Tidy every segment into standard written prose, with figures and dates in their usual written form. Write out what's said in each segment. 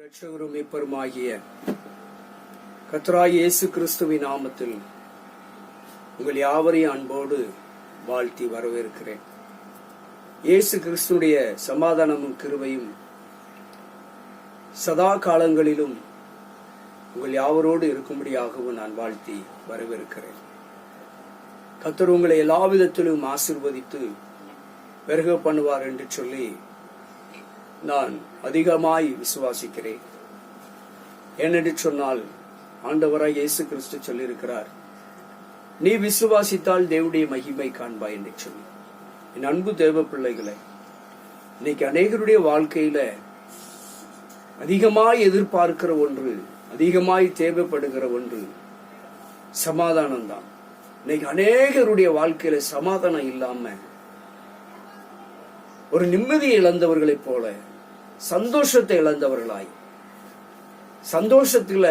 இரட்சகரும் மீட்பருமாகிய கர்த்தராகிய இயேசு கிறிஸ்துவின் நாமத்தில் உங்கள் யாவரையும் அன்போடு வாழ்த்தி வரவேற்கிறேன். இயேசு கிறிஸ்துடைய சமாதானமும் கிருபையும் சதா காலங்களிலும் உங்கள் யாவரோடு இருக்கும்படியாகவும் நான் வாழ்த்தி வரவேற்கிறேன். கர்த்தர் உங்களை எல்லா விதத்திலும் ஆசீர்வதித்து பெருக பண்ணுவார் என்று சொல்லி நான் அதிகமாய் விசுவாசிக்கிறேன். ஏனென்று சொன்னால் ஆண்டவராய் இயேசு கிறிஸ்து சொல்லியிருக்கிறார், நீ விசுவாசித்தால் தேவனுடைய மகிமை காண்பாய் என்று சொல்லி. என் அன்பு தேவ பிள்ளைகளை, இன்னைக்கு அநேகருடைய வாழ்க்கையில அதிகமாய் எதிர்பார்க்கிற ஒன்று, அதிகமாய் தேவைப்படுகிற ஒன்று சமாதானம் தான். இன்னைக்கு அநேகருடைய வாழ்க்கையில சமாதானம் இல்லாம ஒரு நிம்மதியை இழந்தவர்களைப் போல சந்தோஷத்தை இழந்தவர்களாய், சந்தோஷத்துல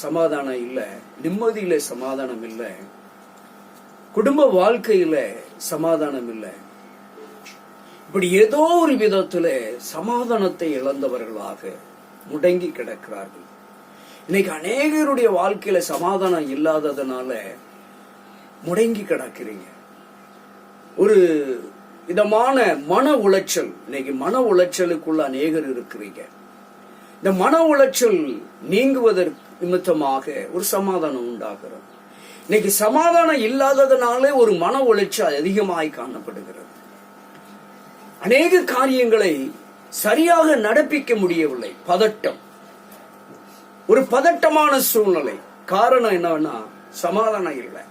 சமாதானம் இல்ல, நிம்மதியில சமாதானம் இல்ல, குடும்ப வாழ்க்கையில சமாதானம் இல்ல, இப்படி ஏதோ ஒரு விதத்துல சமாதானத்தை இழந்தவர்களாக முடங்கி கிடக்கிறார்கள். இன்னைக்கு அநேகருடைய வாழ்க்கையில சமாதானம் இல்லாததுனால முடங்கி கிடக்கிறீங்க. ஒரு விதமான மன உளைச்சல், இன்னைக்கு மன உளைச்சலுக்குள்ள அநேகர் இருக்கிறீங்க. இந்த மன உளைச்சல் நீங்குவதற்கு நிமித்தமாக ஒரு சமாதானம் உண்டாகிறது. இன்னைக்கு சமாதானம் இல்லாததுனாலே ஒரு மன உளைச்சல் அதிகமாய் காணப்படுகிறது. அநேக காரியங்களை சரியாக நடப்பிக்க முடியவில்லை. பதட்டம், ஒரு பதட்டமான சூழ்நிலை. காரணம் என்னன்னா சமாதானம் இல்லை.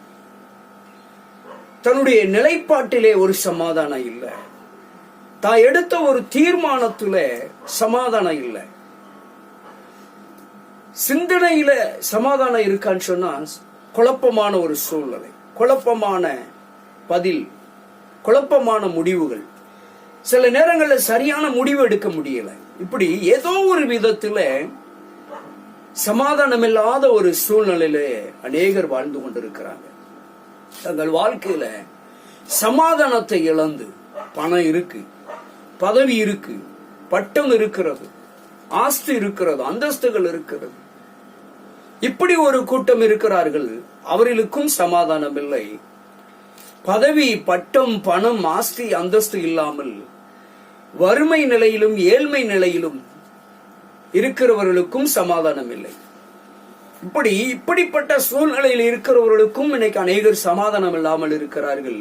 தன்னுடைய நிலைப்பாட்டிலே ஒரு சமாதானம் இல்லை. தான் எடுத்த ஒரு தீர்மானத்தில சமாதானம் இல்லை. சிந்தனையில சமாதானம் இருக்கான்னு சொன்னா குழப்பமான ஒரு சூழ்நிலை, குழப்பமான பதில், குழப்பமான முடிவுகள். சில நேரங்களில் சரியான முடிவு எடுக்க முடியல. இப்படி ஏதோ ஒரு விதத்துல சமாதானம் இல்லாத ஒரு சூழ்நிலையில அநேகர் வாழ்ந்து கொண்டிருக்கிறாங்க. தங்கள் வாழ்க்கையில சமாதானத்தை இழந்து, பணம் இருக்கு, பதவி இருக்கு, பட்டம் இருக்கிறது, ஆஸ்தி இருக்கிறது, அந்தஸ்துகள் இருக்கிறது, இப்படி ஒரு கூட்டம் இருக்கிறார்கள். அவர்களுக்கும் சமாதானம் இல்லை. பதவி, பட்டம், பணம், ஆஸ்தி, அந்தஸ்து இல்லாமல் வறுமை நிலையிலும் ஏழ்மை நிலையிலும் இருக்கிறவர்களுக்கும் சமாதானம் இல்லை. இப்படிப்பட்ட சூழ்நிலையில் இருக்கிறவர்களுக்கும் இன்னைக்கு அநேகர் சமாதானம் இல்லாமல் இருக்கிறார்கள்.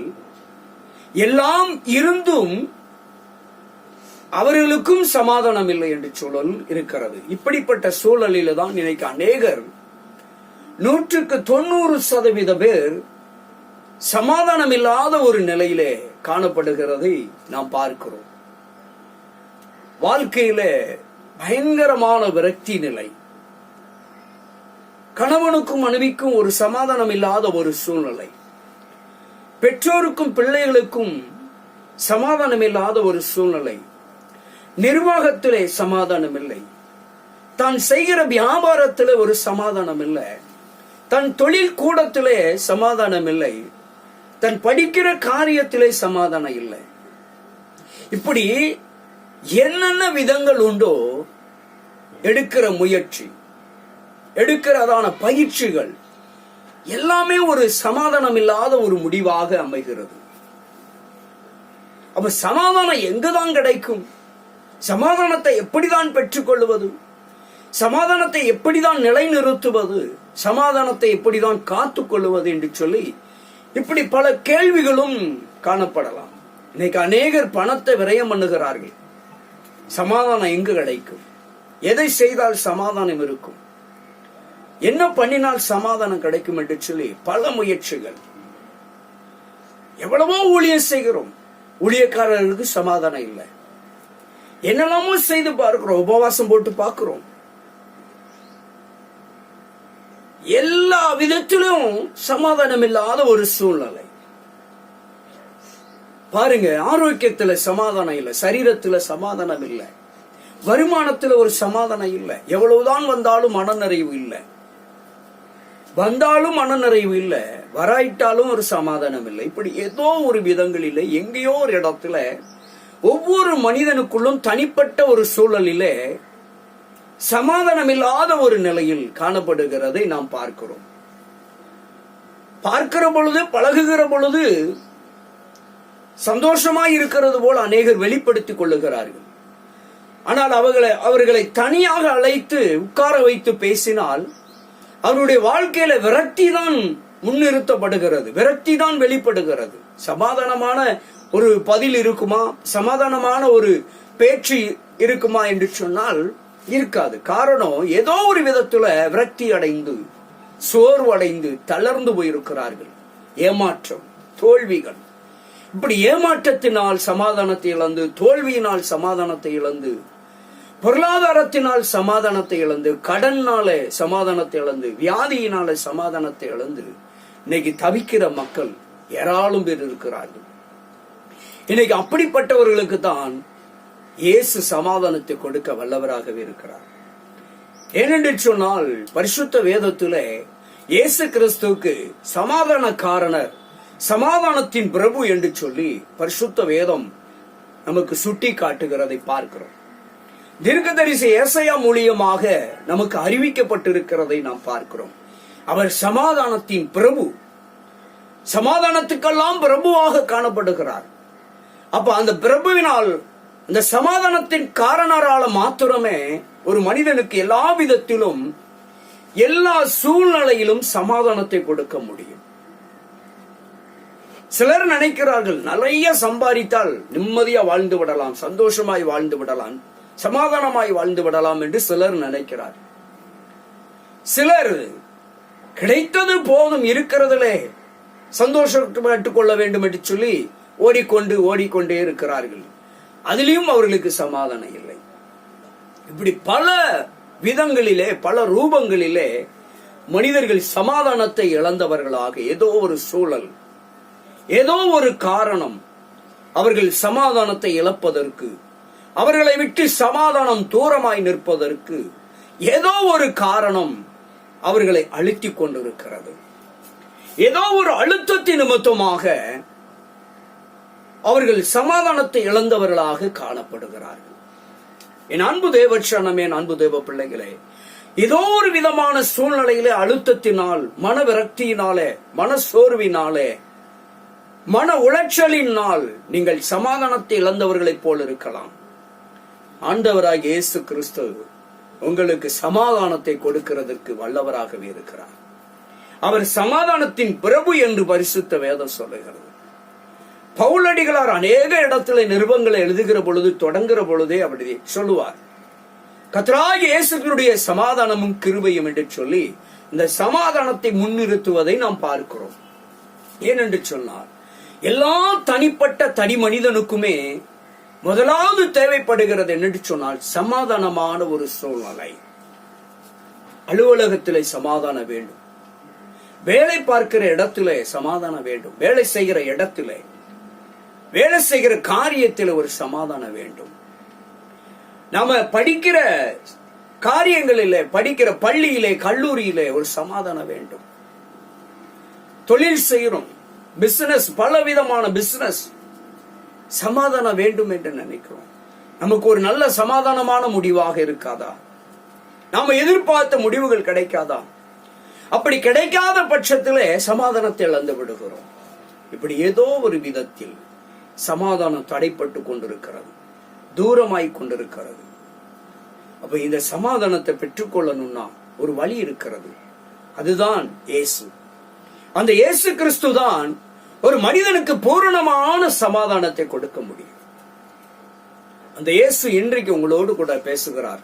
எல்லாம் இருந்தும் அவர்களுக்கும் சமாதானம் இல்லை என்று சூழல் இருக்கிறது. இப்படிப்பட்ட சூழலில தான் இன்னைக்கு அநேகர் 100% பேர் சமாதானம் இல்லாத ஒரு நிலையிலே காணப்படுகிறதை நாம் பார்க்கிறோம். வாழ்க்கையில பயங்கரமான விரக்தி நிலை, கணவனுக்கும் மனைவிக்கும் ஒரு சமாதானம் இல்லாத ஒரு சூழ்நிலை, பெற்றோருக்கும் பிள்ளைகளுக்கும் சமாதானம் இல்லாத ஒரு சூழ்நிலை, நிர்வாகத்திலே சமாதானம் இல்லை, தான் செய்கிற வியாபாரத்திலே ஒரு சமாதானம் இல்லை, தன் தொழில் கூடத்திலே சமாதானம் இல்லை, தன் படிக்கிற காரியத்திலே சமாதானம் இல்லை. இப்படி என்னென்ன விதங்கள் உண்டோ எடுக்கிற முயற்சி, எடுக்கிறதான பயிற்சிகள் எல்லாமே ஒரு சமாதானம் இல்லாத ஒரு முடிவாக அமைகிறது. அப்ப சமாதானம் எங்குதான் கிடைக்கும்? சமாதானத்தை எப்படிதான் பெற்றுக்கொள்வது? சமாதானத்தை எப்படிதான் நிலைநிறுத்துவது? சமாதானத்தை எப்படிதான் காத்துக் கொள்வது என்று சொல்லி இப்படி பல கேள்விகளும் காணப்படலாம். இன்னைக்கு அநேகர் பணத்தை விரயம் பண்ணுகிறார்கள். சமாதானம் எங்கு கிடைக்கும்? எதை செய்தால் சமாதானம் இருக்கும்? என்ன பண்ணினால் சமாதானம் கிடைக்கும் என்று சொல்லி பல முயற்சிகள். எவ்வளவோ ஊழியம் செய்கிறோம், ஊழியக்காரர்களுக்கு சமாதானம் இல்லை. என்னெல்லாமோ செய்து பார்க்கிறோம், உபவாசம் போட்டு பார்க்கிறோம், எல்லா விதத்திலும் சமாதானம் இல்லாத ஒரு சூழ்நிலை. பாருங்க, ஆரோக்கியத்துல சமாதானம் இல்லை, சரீரத்துல சமாதானம் இல்லை, வருமானத்துல ஒரு சமாதானம் இல்லை, எவ்வளவுதான் வந்தாலும் மனநிறைவு இல்லை, வந்தாலும் மனநிறைவு இல்லை, வராயிட்டாலும் ஒரு சமாதானம் இல்லை. இப்படி ஏதோ ஒரு விதங்களில் எங்கேயோ ஒரு இடத்துல ஒவ்வொரு மனிதனுக்குள்ளும் தனிப்பட்ட ஒரு சூழலிலே சமாதானமில்லாத ஒரு நிலையில் காணப்படுகிறதை நாம் பார்க்கிறோம். பார்க்கிற பொழுது, பழகுகிற பொழுது சந்தோஷமாய் இருக்கிறது போல அநேகர் வெளிப்படுத்திக் கொள்ளுகிறார்கள். ஆனால் அவர்களை தனியாக அழைத்து உட்கார வைத்து பேசினால் அவருடைய வாழ்க்கையில விரக்தி தான் முன்னிறுத்தப்படுகிறது, விரக்தி தான் வெளிப்படுகிறது. சமாதானமான ஒரு பதில் இருக்குமா, சமாதானமான ஒரு பேச்சு இருக்குமா என்று சொன்னால் இருக்காது. காரணம், ஏதோ ஒரு விதத்துல விரக்தி அடைந்து, சோர்வடைந்து, தளர்ந்து போயிருக்கிறார்கள். ஏமாற்றம், தோல்விகள், இப்படி ஏமாற்றத்தினால் சமாதானத்தை இழந்து, தோல்வியினால் சமாதானத்தை இழந்து, பொருளாதாரத்தினால் சமாதானத்தை இழந்து, கடன்னால சமாதானத்தை இழந்து, வியாதியினால சமாதானத்தை இழந்து இன்னைக்கு தவிக்கிற மக்கள் ஏராளம் பேர் இருக்கிறார்கள். இன்னைக்கு அப்படிப்பட்டவர்களுக்கு தான் இயேசு சமாதானத்தை கொடுக்க வல்லவராகவே இருக்கிறார். ஏனென்று சொன்னால் பரிசுத்த வேதத்திலே இயேசு கிறிஸ்துவுக்கு சமாதானக்காரனர், சமாதானத்தின் பிரபு என்று சொல்லி பரிசுத்த வேதம் நமக்கு சுட்டி காட்டுகிறதை பார்க்கிறோம். தீர்க்கதரிசி ஏசாயா மூலியமாக நமக்கு அறிவிக்கப்பட்டிருக்கிறதை நாம் பார்க்கிறோம். அவர் சமாதானத்தின் பிரபு, சமாதானத்துக்கெல்லாம் பிரபுவாக காணப்படுகிறார். அப்ப அந்த பிரபுவினால், அந்த சமாதானத்தின் காரணரால மாத்திரமே ஒரு மனிதனுக்கு எல்லா விதத்திலும், எல்லா சூழ்நிலையிலும் சமாதானத்தை கொடுக்க முடியும். சிலர் நினைக்கிறார்கள் நிறைய சம்பாதித்தால் நிம்மதியா வாழ்ந்து விடலாம், சந்தோஷமாய் வாழ்ந்து விடலாம், சமாதானமாய் வாழ்ந்து விடலாம் என்று சிலர் நினைக்கிறார். சிலர் கிடைத்தது போதும், இருக்கிறதிலே சந்தோஷப்பட்டுக் கொள்ள வேண்டும் என்று சொல்லி ஓடிக்கொண்டே இருக்கிறார்கள். அதிலும் அவர்களுக்கு சமாதானம் இல்லை. இப்படி பல விதங்களிலே, பல ரூபங்களிலே மனிதர்கள் சமாதானத்தை இழந்தவர்களாக, ஏதோ ஒரு சூழல், ஏதோ ஒரு காரணம் அவர்கள் சமாதானத்தை இழப்பதற்கு, அவர்களை விட்டு சமாதானம் தூரமாய் நிற்பதற்கு ஏதோ ஒரு காரணம் அவர்களை அழுத்திக் கொண்டிருக்கிறது. ஏதோ ஒரு அழுத்தத்தின் நிமித்தமாக அவர்கள் சமாதானத்தை இழந்தவர்களாக காணப்படுகிறார்கள். என் அன்பு தேவச்சனமே, என் அன்பு தேவ பிள்ளைகளே, ஏதோ ஒரு விதமான சூழ்நிலையிலே அழுத்தத்தினால், மன விரக்தியினாலே, மன சோர்வினாலே, மன உளைச்சலினால் நீங்கள் சமாதானத்தை இழந்தவர்களைப் போல் இருக்கலாம். ஆண்டவராகிய இயேசு கிறிஸ்து உங்களுக்கு சமாதானத்தை கொடுக்கிறதற்கு வல்லவராகவே இருக்கிறார். அவர் சமாதானத்தின் பிரபு என்று பரிசுத்த வேதம் சொல்லுகிறது. பவுலடிகளார் அநேக இடத்துல நிருபங்களை எழுதுகிற பொழுது, தொடங்குகிற பொழுதே அப்படி சொல்லுவார், கர்த்தராகிய இயேசுவினுடைய சமாதானமும் கிருபையும் என்று சொல்லி இந்த சமாதானத்தை முன்னிறுத்துவதை நாம் பார்க்கிறோம். ஏனென்று சொன்னார், எல்லா தனிப்பட்ட தனி மனிதனுக்குமே முதலாவது தேவைப்படுகிறது என்று சொன்னால் சமாதானமான ஒரு சூழ்நிலை. அலுவலகத்திலே சமாதானம் வேண்டும், வேலை பார்க்கிற இடத்திலே சமாதானம் வேண்டும், வேலை செய்கிற இடத்திலே, வேலை செய்கிற காரியத்தில் ஒரு சமாதானம் வேண்டும். நாம படிக்கிற காரியங்களிலே, படிக்கிற பள்ளியிலே, கல்லூரியிலே ஒரு சமாதானம் வேண்டும். தொழில் செய்கிறோம், பிசினஸ், பல விதமான பிசினஸ், சமாதானம் வேண்டும் என்று நினைக்கிறோம். நமக்கு ஒரு நல்ல சமாதானமான முடிவாக இருக்காதா? நாம எதிர்பார்த்த முடிவுகள் கிடைக்காதா? அப்படி கிடைக்காத பட்சத்திலே சமாதானத்தை இழந்து விடுகிறோம். இப்படி ஏதோ ஒரு விதத்தில் சமாதானம் தடைப்பட்டு கொண்டிருக்கிறது, தூரமாய் கொண்டிருக்கிறது. அப்ப இந்த சமாதானத்தை பெற்றுக்கொள்ளணும்னா ஒரு வழி இருக்கிறது. அதுதான் இயேசு. அந்த இயேசு கிறிஸ்து தான் ஒரு மனிதனுக்கு பூரணமான சமாதானத்தை கொடுக்க முடியும். அந்த இயேசு இன்றைக்கு உங்களோடு கூட பேசுகிறார்.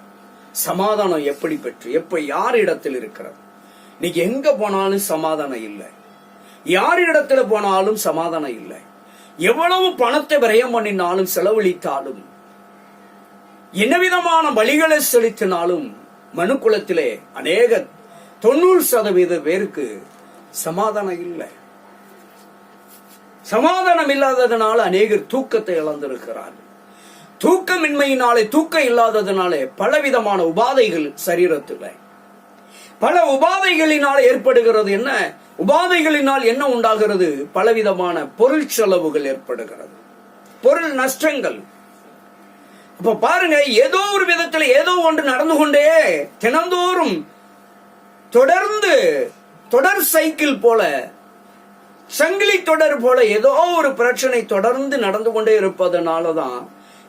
சமாதானம் எப்படி பெற்று, எப்ப யார் இடத்தில் இருக்கிறது? நீங்க எங்க போனாலும் சமாதானம் இல்லை, யார் இடத்துல போனாலும் சமாதானம் இல்லை. எவ்வளவு பணத்தை விரயம் பண்ணினாலும், செலவழித்தாலும், என்ன விதமான வழிகளை செலுத்தினாலும் மனுக்குலத்திலே அநேக 90% பேருக்கு சமாதானம் இல்லை. சமாதானம் இல்லாததனால அநேகர் தூக்கத்தை இழந்திருக்கிறார்கள். தூக்கமின்மையினாலே, தூக்கம் இல்லாததனாலே பலவிதமான உபாதைகள் சரீரத்தில், பல உபாதைகளினால் ஏற்படுகிறது. என்ன உபாதைகளினால் என்ன உண்டாகிறது? பலவிதமான பொருள் செலவுகள் ஏற்படுகிறது, பொருள் நஷ்டங்கள். அப்ப பாருங்க, ஏதோ ஒரு விதத்துல ஏதோ ஒன்று நடந்து கொண்டே தினந்தோறும் தொடர்ந்து தொடர் சைக்கிள் போல, சங்கிலி தொடர் போல ஏதோ ஒரு பிரச்சனை தொடர்ந்து நடந்து கொண்டே இருப்பதனாலதான்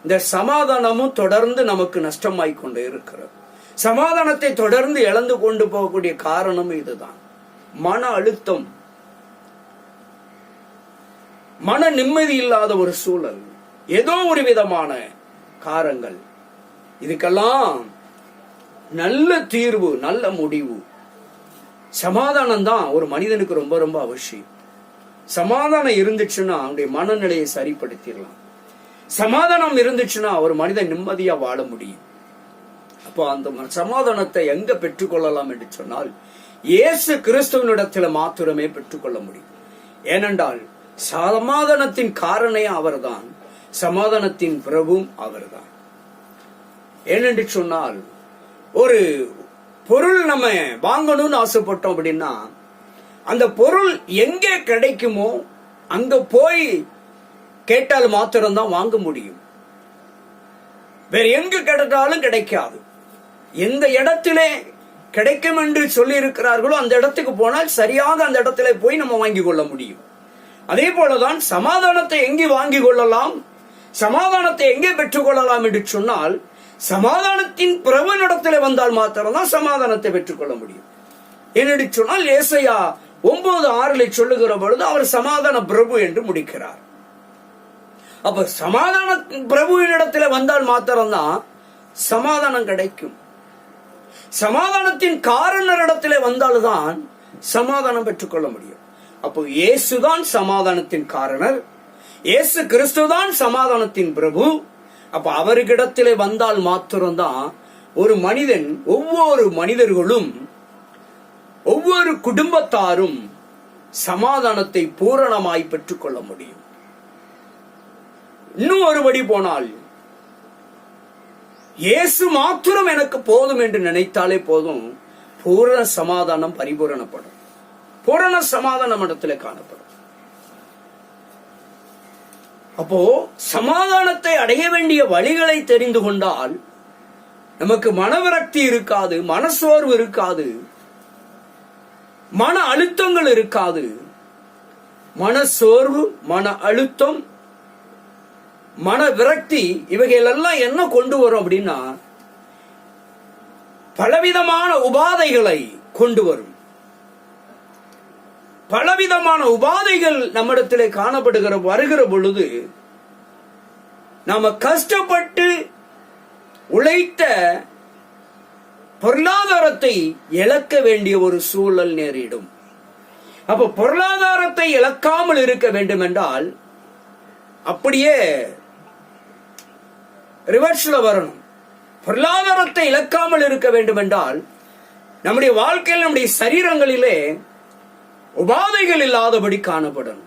இந்த சமாதானமும் தொடர்ந்து நமக்கு நஷ்டமாய் கொண்டே இருக்கிறது. சமாதானத்தை தொடர்ந்து இழந்து கொண்டு போகக்கூடிய காரணம் இதுதான். மன அழுத்தம், மன நிம்மதி இல்லாத ஒரு சூழல், ஏதோ ஒரு விதமான காரங்கள். இதுக்கெல்லாம் நல்ல தீர்வு, நல்ல முடிவு சமாதானம் தான் ஒரு மனிதனுக்கு ரொம்ப ரொம்ப அவசியம். சமாதானம் இருந்துச்சுன்னா அவனுடைய மனநிலையை சரிப்படுத்திடலாம். சமாதானம் இருந்துச்சுன்னா ஒரு மனிதன் நிம்மதியா வாழ முடியும். அப்போ அந்த சமாதானத்தை எங்க பெற்றுக்கொள்ளலாம் என்று சொன்னால், இயேசு கிறிஸ்துவனிடத்துல மாத்திரமே பெற்றுக்கொள்ள முடியும். ஏனென்றால் சமாதானத்தின் காரணே அவர்தான், சமாதானத்தின் பிரபுவும் அவர்தான். ஏனென்று சொன்னால், ஒரு பொருள் நம்ம வாங்கணும்னு ஆசைப்பட்டோம் அப்படின்னா, அந்த பொருள் எங்கே கிடைக்குமோ அங்க போய் கேட்டால் மாத்திரம்தான் வாங்க முடியும். வேற எங்க கிடைத்தாலும் கிடைக்காது. எந்த இடத்திலே கிடைக்கும் என்று சொல்லி இருக்கிறார்களோ அந்த இடத்துக்கு போனால் சரியாக அந்த இடத்துல போய் நம்ம வாங்கி கொள்ள முடியும். அதே போலதான் சமாதானத்தை எங்கே வாங்கி கொள்ளலாம், சமாதானத்தை எங்கே பெற்றுக் கொள்ளலாம் என்று சொன்னால், சமாதானத்தின் பிரபுவினிடத்தில் வந்தால் மாத்திரம்தான் சமாதானத்தை பெற்றுக்கொள்ள முடியும். என்று சொன்னால் ஏசாயா 9:6 சொல்லுகிற பொழுது அவர் சமாதான பிரபு என்று முடிக்கிறார். அப்ப சமாதான பிரபுவினிடத்தில் வந்தால் மாத்திரம்தான் சமாதானம் கிடைக்கும். சமாதானத்தின் காரணரிடத்திலே வந்தால்தான் சமாதானம் பெற்றுக்கொள்ள முடியும். அப்போ இயேசுதான் சமாதானத்தின் காரணர், இயேசு கிறிஸ்துதான் சமாதானத்தின் பிரபு. அப்ப அவருக்கிடத்திலே வந்தால் மாத்திரம்தான் ஒரு மனிதன், ஒவ்வொரு மனிதர்களும், ஒவ்வொரு குடும்பத்தாரும் சமாதானத்தை பூரணமாய் பெற்றுக்கொள்ள முடியும். இன்னும் ஒருபடி போனால், இயேசு மாத்திரம் எனக்கு போதும் என்று நினைத்தாலே போதும், பூரண சமாதானம் பரிபூரணப்படும், பூரண சமாதானம் இடத்துல காணப்படும். அப்போ சமாதானத்தை அடைய வேண்டிய வழிகளை தெரிந்து கொண்டால் நமக்கு மனவிரக்தி இருக்காது, மனசோர்வு இருக்காது, மன அழுத்தங்கள் இருக்காது. மனசோர்வு, மன அழுத்தம், மன விரக்தி இவைகளெல்லாம் என்ன கொண்டு வரும் அப்படின்னா, பலவிதமான உபாதைகளை கொண்டு வரும். பலவிதமான உபாதைகள் நம்மிடத்திலே காணப்படுகிற வருகிற பொழுது நாம கஷ்டப்பட்டு உழைத்த பொருளாதாரத்தை இழக்க வேண்டிய ஒரு சூழல் நேரிடும். அப்ப பொருளாதாரத்தை இழக்காமல் இருக்க வேண்டும் என்றால் அப்படியே ரிவர்ஸ்ல வரணும். பொருளாதாரத்தை இழக்காமல் இருக்க வேண்டும் என்றால் நம்முடைய வாழ்க்கையில், நம்முடைய சரீரங்களிலே உபாதைகள் இல்லாதபடி காணப்படணும்.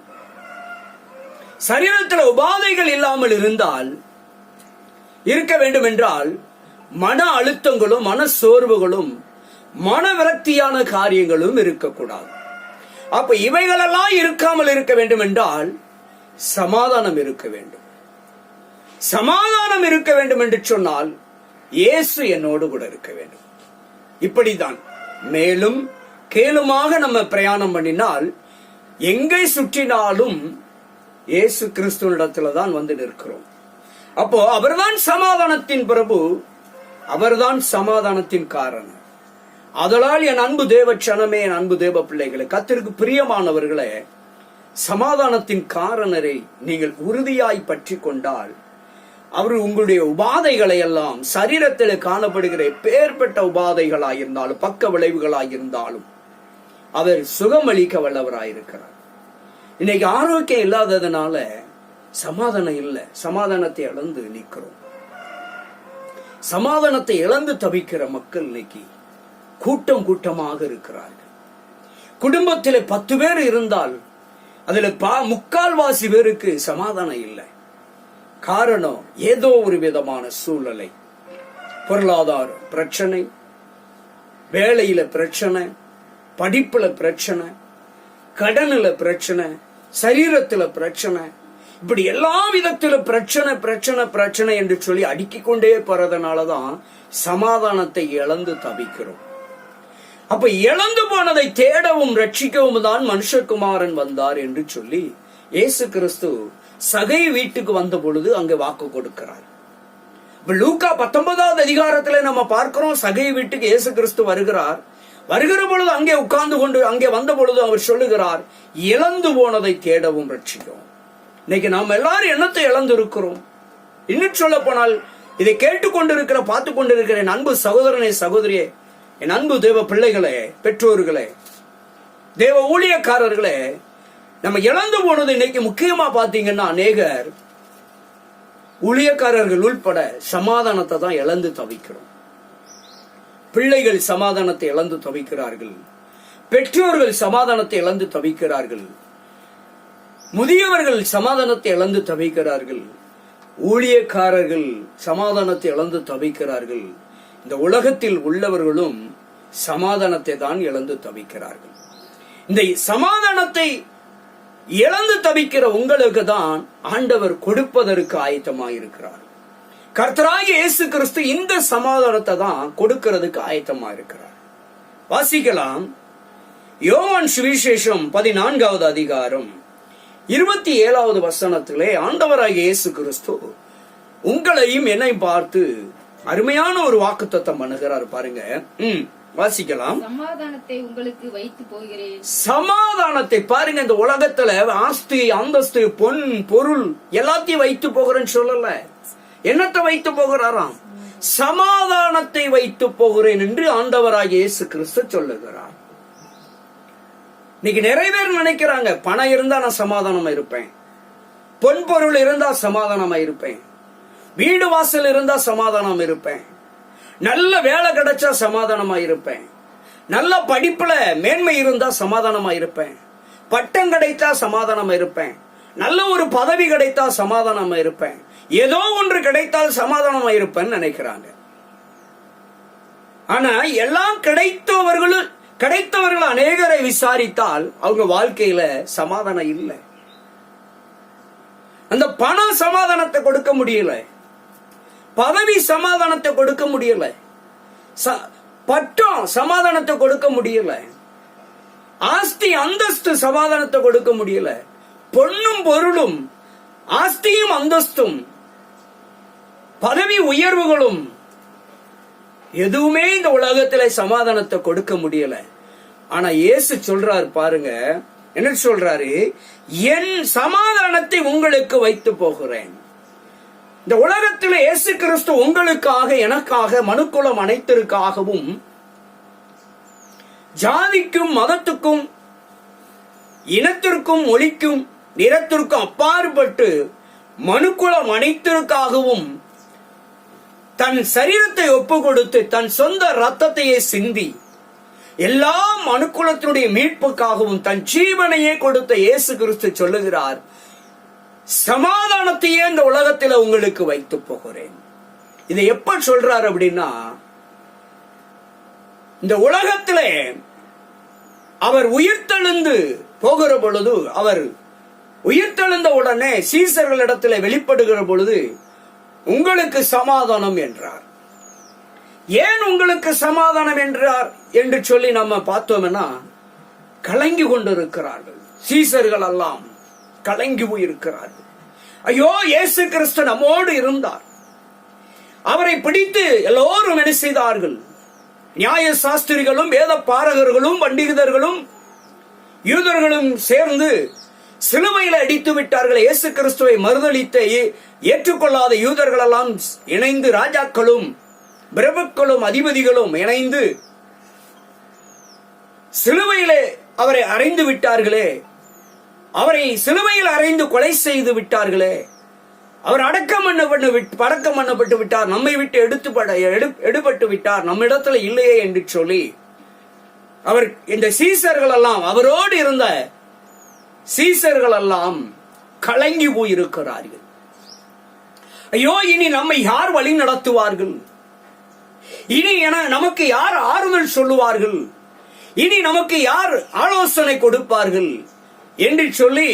சரீரத்தில் உபாதைகள் இல்லாமல் இருந்தால், இருக்க வேண்டும் என்றால், மன அழுத்தங்களும் மன சோர்வுகளும் மன விரக்தியான காரியங்களும் இருக்கக்கூடாது. அப்ப இவைகளெல்லாம் இருக்காமல் இருக்க வேண்டும் என்றால் சமாதானம் இருக்க வேண்டும். சமாதானம் இருக்க வேண்டும் என்று சொன்னால் இயேசு என்னோடு கூட இருக்க வேண்டும். இப்படிதான் மேலும் கேளுமாக நம்ம பிரயாணம் பண்ணினால் எங்கே சுற்றினாலும் இயேசு கிறிஸ்துவினிடத்துல தான் வந்து நிற்கிறோம். அப்போ அவர்தான் சமாதானத்தின் பிரபு, அவர்தான் சமாதானத்தின் காரணம். அதனால் என் அன்பு தேவ சனமே, என் அன்பு தேவ பிள்ளைகளே, கர்த்தருக்கு பிரியமானவர்களே, சமாதானத்தின் காரணரை நீங்கள் உறுதியாய் பற்றி கொண்டால் அவர் உங்களுடைய உபாதைகளை எல்லாம், சரீரத்தில் காணப்படுகிற பேர்பட்ட உபாதைகளாயிருந்தாலும் பக்க விளைவுகளாயிருந்தாலும் அவர் சுகமளிக்க வல்லவராயிருக்கிறார். இன்னைக்கு ஆரோக்கியம் இல்லாததுனால சமாதானம் இல்லை, சமாதானத்தை இழந்து நிற்கிறோம். சமாதானத்தை இழந்து தவிக்கிற மக்கள் இன்னைக்கு கூட்டம் கூட்டமாக இருக்கிறார்கள். குடும்பத்தில் 10 பேர் இருந்தால் அதுல 3/4 பேருக்கு சமாதானம் இல்லை. காரணம் ஏதோ ஒரு விதமான சூழ்நிலை, பொருளாதார பிரச்சனை, வேலையில பிரச்சனை, படிப்புல பிரச்சனை, கடனில பிரச்சனை, சரீரத்துல பிரச்சனை, இப்படி எல்லா விதத்திலும் பிரச்சனை பிரச்சனை பிரச்சனை என்று சொல்லி அடுக்கிக் கொண்டே போறதுனாலதான் சமாதானத்தை இழந்து தவிக்கிறோம். அப்ப இழந்து போனதை தேடவும் ரட்சிக்கவும் தான் மனுஷகுமாரன் வந்தார் என்று சொல்லி இயேசு கிறிஸ்து சகை வீட்டுக்கு வந்த பொழுது அங்கே வாக்கு கொடுக்கிறார். லூக்கா 19வது அதிகாரத்துல நம்ம பார்க்கிறோம், சகை வீட்டுக்கு இயேசு கிறிஸ்து வருகிறார். வருகிற பொழுது அங்கே உட்கார்ந்து கொண்டு அங்கே வந்த பொழுது அவர் சொல்லுகிறார், இழந்து போனதை தேடவும் ரட்சிக்கவும். இன்னைக்கு நாம் எல்லாரும் என்னத்தை இழந்து இருக்கிறோம்? இன்னும் சொல்ல போனால் இதை கேட்டுக்கொண்டிருக்கிற பார்த்து கொண்டிருக்கிற என் அன்பு சகோதரனே சகோதரியே, என் அன்பு தேவ பிள்ளைகளே, பெற்றோர்களே, தேவ ஊழியக்காரர்களே, நம்ம இழந்து போனது இன்னைக்கு முக்கியமா பாத்தீங்கன்னா அநேகர் ஊழியக்காரர்கள் உள்பட சமாதானத்தை தான் இழந்து தவிக்கிறோம். பிள்ளைகள் சமாதானத்தை இழந்து தவிக்கிறார்கள், பெற்றோர்கள் சமாதானத்தை இழந்து தவிக்கிறார்கள், முதியவர்கள் சமாதானத்தை இழந்து தவிக்கிறார்கள், ஊழியக்காரர்கள் சமாதானத்தை இழந்து தவிக்கிறார்கள். இந்த உலகத்தில் உள்ளவர்களும் சமாதானத்தை தான் இழந்து தவிக்கிறார்கள். இந்த சமாதானத்தை இழந்து தவிக்கிற உங்களுக்கு தான் ஆண்டவர் கொடுப்பதற்கு ஆயத்தமாயிருக்கிறார். கர்த்தராகிய இயேசு கிறிஸ்து இந்த சமாதானத்தை தான் கொடுக்கிறதுக்கு ஆயத்தமா இருக்கிறார். வாசிக்கலாம். யோவான் சுவிசேஷம் 14வது அதிகாரம் 27வது வசனத்திலே ஆண்டவராகிய இயேசு கிறிஸ்து உங்களையும் என்னை பார்த்து அருமையான ஒரு வாக்குத்தத்தம் பண்ணுகிறார். பாருங்க, வாசிக்கலாம். சமாதானத்தை உங்களுக்கு வைத்து போகிறேன். சமாதானத்தை பாருங்க, இந்த உலகத்துல ஆஸ்தி அந்தஸ்து பொன் பொருள் எல்லாத்தையும் வைத்து போகிறேன்னு சொல்லல. என்னத்தை வைத்து போகிறாராம்? சமாதானத்தை வைத்து போகிறேன் என்று ஆண்டவராகிய இயேசு கிறிஸ்து சொல்லுகிறார். இன்னைக்கு நிறைய பேர் நினைக்கிறாங்க, பணம் இருந்தா நான் சமாதானமா இருப்பேன், பொன் பொருள் இருந்தா சமாதானமா இருப்பேன், வீடு வாசல் இருந்தா சமாதானம் இருப்பேன், நல்ல வேலை கிடைச்சா சமாதானமா இருப்பேன், நல்ல படிப்புல மேன்மை இருந்தா சமாதானமா இருப்பேன், பட்டம் கிடைத்தா சமாதானமா இருப்பேன், நல்ல ஒரு பதவி கிடைத்தா சமாதானமா இருப்பேன், ஏதோ ஒன்று கிடைத்தால் சமாதானமா இருப்பேன்னு நினைக்கிறாங்க. ஆனா எல்லாம் கிடைத்தவர்கள் அநேகரை விசாரித்தால் அவங்க வாழ்க்கையில சமாதானம் இல்லை. அந்த பணம் சமாதானத்தை கொடுக்க முடியல, பதவி சமாதானத்தை கொடுக்க முடியல, பட்டம் சமாதானத்தை கொடுக்க முடியல, ஆஸ்தி அந்தஸ்து சமாதானத்தை கொடுக்க முடியல, பொன்னும் பொருளும் ஆஸ்தியும் அந்தஸ்தும் பதவி உயர்வுகளும் எதுவுமே இந்த உலகத்துல சமாதானத்தை கொடுக்க முடியல. ஆனா இயேசு சொல்றாரு பாருங்க, என்ன சொல்றாரு? என் சமாதானத்தை உங்களுக்கு வைத்து போகிறேன். இந்த உலகத்தில் இயேசு கிறிஸ்து உங்களுக்காக எனக்காக மனுக்குலம் அனைத்திற்காகவும் ஜாதிக்கும் மதத்துக்கும் இனத்திற்கும் மொழிக்கும் நிறத்திற்கும் அப்பாற்பட்டு மனுக்குலம் அனைத்திற்காகவும் தன் சரீரத்தை ஒப்பு கொடுத்து தன் சொந்த ரத்தத்தையே சிந்தி எல்லா மனுக்குலத்தினுடைய மீட்புக்காகவும் தன் ஜீவனையே கொடுத்த இயேசு கிறிஸ்து சொல்லுகிறார், சமாதானத்தையே இந்த உலகத்தில் உங்களுக்கு வைத்து போகிறேன். இதை எப்ப சொல்றார் அப்படின்னா, இந்த உலகத்திலே அவர் உயிர்த்தெழுந்து போகிற பொழுது, அவர் உயிர்த்தெழுந்த உடனே சீசர்களிடத்தில் வெளிப்படுகிற பொழுது உங்களுக்கு சமாதானம் என்றார். ஏன் உங்களுக்கு சமாதானம் என்றார் என்று சொல்லி நம்ம பார்த்தோம்னா, கலங்கி கொண்டிருக்கிறார்கள் சீசர்கள் எல்லாம், கலங்கி போயிருக்கிறார்கள். ஐயோ, இயேசு கிறிஸ்து நம்மோடு இருந்தார், அவரை பிடித்து எல்லோரும் என்ன செய்தார்கள்? நியாய சாஸ்திரிகளும் வேத பாரகர்களும் பண்டிதர்களும் யூதர்களும் சேர்ந்து சிலுவையில் அடித்து விட்டார்கள். இயேசு கிறிஸ்துவை மறுதலித்த ஏற்றுக்கொள்ளாத யூதர்கள் எல்லாம் இணைந்து, ராஜாக்களும் பிரபுக்களும் அதிபதிகளும் இணைந்து சிலுவையிலே அவரை அறைந்து விட்டார்களே, அவரை சிலுவையில் அறைந்து கொலை செய்து விட்டார்களே, அவர் அடக்கம் பண்ணப்பட்டு விட்டார், நம்மை விட்டு எடுபட்டு விட்டார், நம்மிடத்துல இல்லையே என்று சொல்லி அவர் இந்த சீசர்கள் எல்லாம், அவரோடு இருந்த சீசர்கள் எல்லாம் கலங்கி போயிருக்கிறார்கள். ஐயோ, இனி நம்மை யார் வழி நடத்துவார்கள்? இனி நமக்கு யார் ஆறுதல் சொல்லுவார்கள்? இனி நமக்கு யார் ஆலோசனை கொடுப்பார்கள் என்று சொல்லி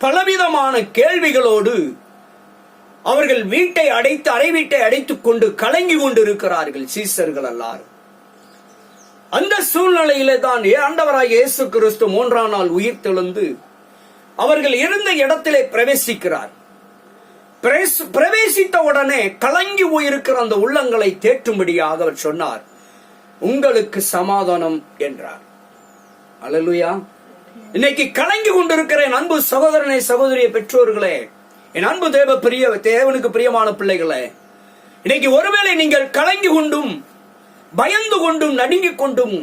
பலவிதமான கேள்விகளோடு அவர்கள் அறை வீட்டை அடைத்துக் கொண்டு கலங்கி கொண்டிருக்கிறார்கள் சீசர்கள் எல்லாரும். அந்த சூழ்நிலையிலே தான் ஆண்டவராகிய இயேசு கிறிஸ்து 3ஆம் நாள் உயிர் தெழுந்து அவர்கள் இருந்த இடத்திலே பிரவேசிக்கிறார். பிரவேசித்த உடனே கலங்கி போயிருக்கிற அந்த உள்ளங்களை தேற்றும்படியாக அவர் சொன்னார், உங்களுக்கு சமாதானம் என்றார். அல்லேலூயா. இன்னைக்கு கலங்கி கொண்டிருக்கிற என் அன்பு சகோதரனை சகோதரிய பெற்றோர்களே, என் அன்பு தேவனுக்கு பிரியமான பிள்ளைகளே, இன்னைக்கு ஒருவேளை நீங்கள் கலங்கி கொண்டும் பயந்து கொண்டும் நடுங்கிக் கொண்டும்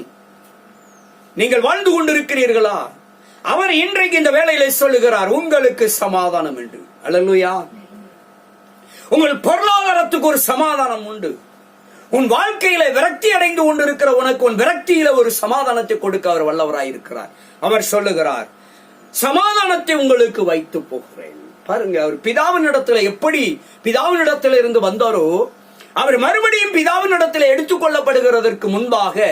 நீங்கள் வாழ்ந்து கொண்டிருக்கிறீர்களா? அவர் இன்றைக்கு இந்த வேளையிலே சொல்லுகிறார், உங்களுக்கு சமாதானம் என்று. அல்லேலூயா. உங்கள் பொருளாதாரத்துக்கு ஒரு சமாதானம் உண்டு. உன் வாழ்க்கையில விரக்தி அடைந்து கொண்டிருக்கிற உனக்கு உன் விரக்தியில ஒரு சமாதானத்தை கொடுக்க அவர் வல்லவராயிருக்கிறார். அவர் சொல்லுகிறார், சமாதானத்தை உங்களுக்கு வைத்து போகிறேன். பாருங்க, அவர் பிதாவினிடத்துல எப்படி பிதாவினிடத்துல இருந்து வந்தாரோ, அவர் மறுபடியும் பிதாவினிடத்தில் எடுத்துக் கொள்ளப்படுகிறதற்கு முன்பாக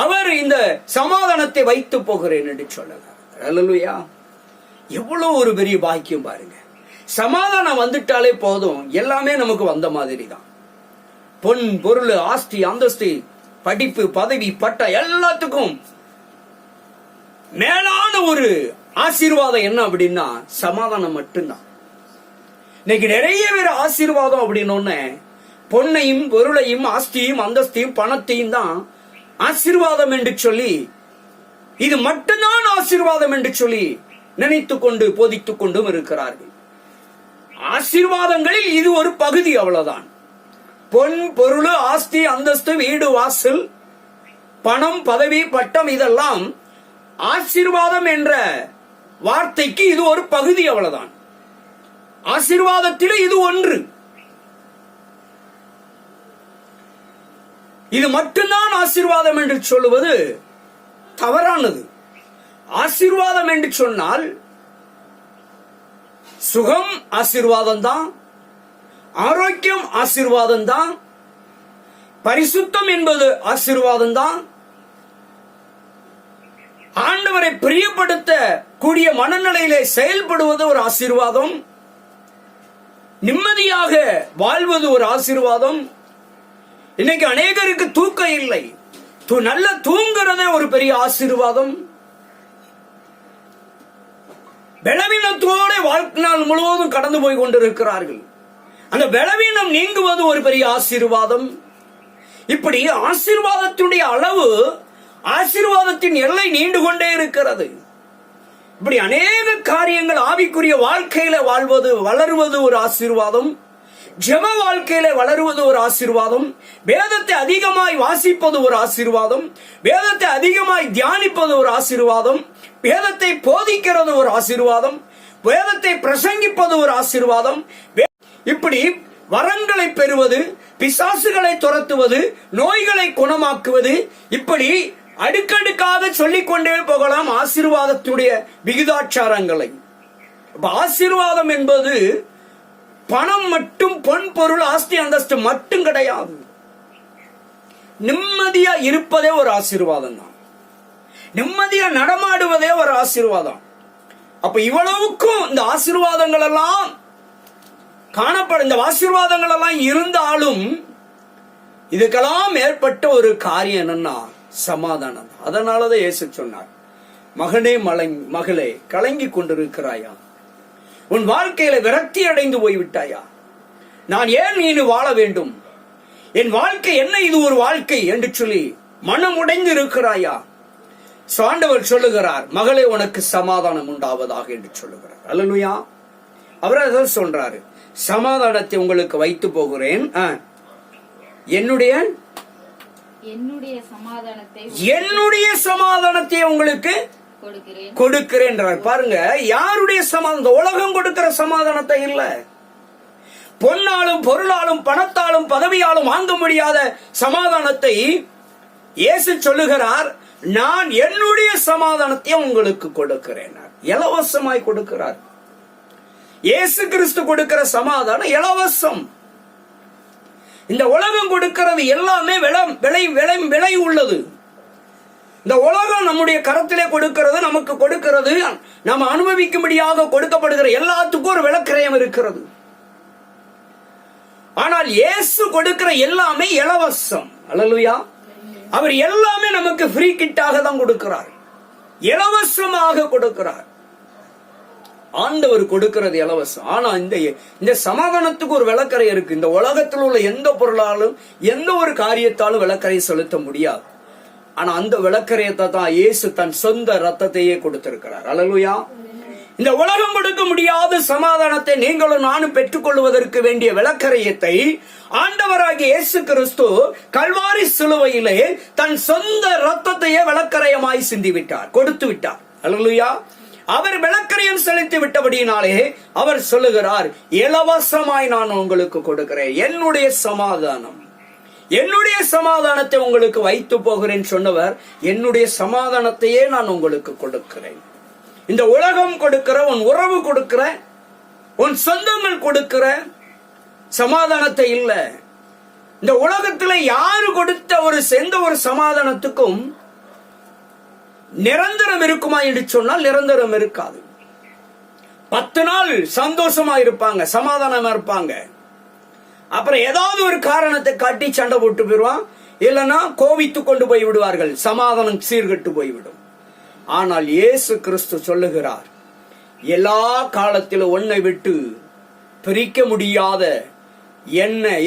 அவர் இந்த சமாதானத்தை வைத்து போகிறேன் என்று சொல்லுகிறார். அல்லேலூயா. எவ்வளவு ஒரு பெரிய பாக்கியம் பாருங்க. சமாதானம் வந்துட்டாலே போதும், எல்லாமே நமக்கு வந்த மாதிரி தான். பொன் பொருள் ஆஸ்தி அந்தஸ்து படிப்பு பதவி பட்டா எல்லாத்துக்கும் மேலான ஒரு ஆசீர்வாதம் என்ன அப்படின்னா சமாதானம் மட்டும்தான். இன்னைக்கு நிறைய பேர் ஆசீர்வாதம் அப்படின்னு பொன்னையும் பொருளையும் ஆஸ்தியும் அந்தஸ்தையும் பணத்தையும் தான் ஆசீர்வாதம் என்று சொல்லி, இது மட்டும்தான் ஆசீர்வாதம் என்று சொல்லி நினைத்துக் கொண்டு போதித்துக் கொண்டும் இருக்கிறார்கள். ஆசீர்வாதங்களில் இது ஒரு பகுதி, அவ்வளவுதான். பொன் பொருள் ஆஸ்தி அந்தஸ்து வீடு வாசல் பணம் பதவி பட்டம் இதெல்லாம் ஆசீர்வாதம் என்ற வார்த்தைக்கு இது ஒரு பகுதி, அவ்வளவுதான். ஆசீர்வாதத்தில் இது ஒன்று. இது மட்டும்தான் ஆசீர்வாதம் என்று சொல்லுவது தவறானது. ஆசீர்வாதம் என்று சொன்னால் சுகம் ஆசீர்வாதம் தான், ஆரோக்கியம் ஆசீர்வாதம் தான், பரிசுத்தம் என்பது ஆசீர்வாதம் தான், ஆண்டவரை பிரியப்படுத்த கூடிய மனநிலையிலே செயல்படுவது ஒரு ஆசீர்வாதம், நிம்மதியாக வாழ்வது ஒரு ஆசீர்வாதம். இன்னைக்கு அநேகருக்கு தூக்கம் இல்லை, நல்ல தூங்குறதே ஒரு பெரிய ஆசீர்வாதம். பலவீனத்தோடு வாழ்க்கை நாள் முழுவதும் கடந்து போய் கொண்டிருக்கிறார்கள். அந்த பலவீனம் நீங்குவது ஒரு பெரிய ஆசீர்வாதம். இப்படி ஆசீர்வாதத்துடைய அளவு, ஆசீர்வாதத்தின் எல்லை நீண்டு கொண்டே இருக்கிறது. இப்படி அநேக காரியங்கள் ஆவிக்குரிய வாழ்க்கையில வளருவது ஒரு ஆசீர்வாதம், ஜெப வாழ்க்கையில வளருவது ஒரு ஆசீர்வாதம், வேதத்தை அதிகமாய் வாசிப்பது ஒரு ஆசீர்வாதம், வேதத்தை அதிகமாய் தியானிப்பது ஒரு ஆசீர்வாதம், வேதத்தை போதிக்கிறது ஒரு ஆசீர்வாதம், வேதத்தை பிரசங்கிப்பது ஒரு ஆசீர்வாதம். இப்படி வரங்களை பெறுவது, பிசாசுகளை துரத்துவது, நோய்களை குணமாக்குவது, இப்படி அடுக்கடுக்காக சொல்லிக்கொண்டே போகலாம் ஆசீர்வாதத்துடைய விகிதாச்சாரங்களை. ஆசீர்வாதம் என்பது பணம் மட்டும், பொன் பொருள் ஆஸ்தி அந்தஸ்து மட்டும் கிடையாது. நிம்மதியா இருப்பதே ஒரு ஆசீர்வாதம் தான். நிம்மதியா நடமாடுவதே ஒரு ஆசீர்வாதம். அப்ப இவ்வளவுக்கும் இந்த ஆசீர்வாதங்கள் எல்லாம் காணப்படும். இந்த ஆசீர்வாதங்கள் எல்லாம் இருந்தாலும் இதுக்கெல்லாம் ஏற்பட்ட ஒரு காரியம் என்னன்னா சமாதானம். அதனாலதான் இயேசு சொன்னார், மகனே மகளே கலங்கி கொண்டிருக்கிறாயா? உன் வாழ்க்கையில விரக்தி அடைந்து போய்விட்டாயா? நான் ஏன் நீ வாழ வேண்டும்? என் வாழ்க்கை என்ன, இது ஒரு வாழ்க்கை என்று சொல்லி மனம் உடைந்து இருக்கிறாயா? ஆண்டவர் சொல்லுகிறார், மகளே உனக்கு சமாதானம் உண்டாவதாக என்று சொல்லுகிறார். அல்லேலூயா. அவர் அதான் சொல்றாரு, சமாதானத்தை உங்களுக்கு வைத்து போகிறேன், என்னுடைய சமாதானத்தை உங்களுக்கு கொடுக்கிறேன். பாருங்க, யாருடைய சமாதானம்? உலகம் கொடுக்கிற சமாதானத்தை இல்ல. பொன்னாலும் பொருளாலும் பணத்தாலும் பதவியாலும் வாங்க முடியாத சமாதானத்தை இயேசு சொல்லுகிறார், நான் என்னுடைய சமாதானத்தை உங்களுக்கு கொடுக்கிறேன். இலவசமாய் கொடுக்கிறார். இயேசு கிறிஸ்து கொடுக்கிற சமாதானம் இலவசம். இந்த உலகம் கொடுக்கிறது எல்லாமே விலை உள்ளது. இந்த உலகம் நம்முடைய கரத்திலே கொடுக்கிறது, நமக்கு கொடுக்கிறது, நாம் அனுபவிக்கும்படியாக கொடுக்கப்படுகிற எல்லாத்துக்கும் ஒரு விலைக்கிரயம் இருக்கிறது. ஆனால் இயேசு கொடுக்கிற எல்லாமே இலவசம். அல்லேலூயா. அவர் எல்லாமே நமக்கு ஃப்ரீ கிட்டாக தான் கொடுக்கிறார், இலவசமாக கொடுக்கிறார். ஆண்டவர் கொடுக்கிறது இலவசம். ஆனா இந்த சமாதானத்துக்கு ஒரு விலைக்கரை இருக்கு. இந்த உலகத்தில் உள்ள எந்த பொருளாலும் எந்த ஒரு காரியத்தாலும் விலைக்கரை செலுத்த முடியாது. ஆனா அந்த விலைக்கரையத்தை தான் இயேசு தன் சொந்த ரத்தத்தையே கொடுத்திருக்கிறார். அல்லேலூயா. இந்த உலகம் கொடுக்க முடியாத சமாதானத்தை நீங்களும் நானும் பெற்றுக் கொள்வதற்கு வேண்டிய விலைக்கரையத்தை ஆண்டவராகிய இயேசு கிறிஸ்து கல்வாரி சிலுவையிலே தன் சொந்த ரத்தத்தையே விலைக்கரையமாய் சிந்தி விட்டார், கொடுத்து விட்டார். அல்லேலூயா. அவர் விலைக்கரையம் செலுத்தி விட்டபடியினாலே அவர் சொல்லுகிறார், இலவசமாய் நான் உங்களுக்கு கொடுக்கிறேன் என்னுடைய சமாதானம், என்னுடைய சமாதானத்தை உங்களுக்கு வைத்து போகிறேன் சொன்னவர், என்னுடைய சமாதானத்தையே நான் உங்களுக்கு கொடுக்கிறேன். இந்த உலகம் கொடுக்கிற, உன் உறவு கொடுக்கிற, உன் சொந்தங்கள் கொடுக்கிற சமாதானத்தை இல்ல. இந்த உலகத்துல யாரு கொடுத்த எந்த ஒரு சமாதானத்துக்கும் நிரந்தரம் இருக்குமா என்று சொன்னால் நிரந்தரம் இருக்காது. 10 நாள் சந்தோஷமா இருப்பாங்க, சமாதானமா இருப்பாங்க. அப்புறம் ஏதாவது ஒரு காரணத்தை காட்டி சண்டை போட்டு போயிடுவான், இல்லைன்னா கோவித்து கொண்டு போய் விடுவார்கள், சமாதானம் சீர்கட்டு போய்விடும். ஆனால் இயேசு கிறிஸ்து சொல்லுகிறார், எல்லா காலத்திலும் உன்னை விட்டு பிரிக்க முடியாத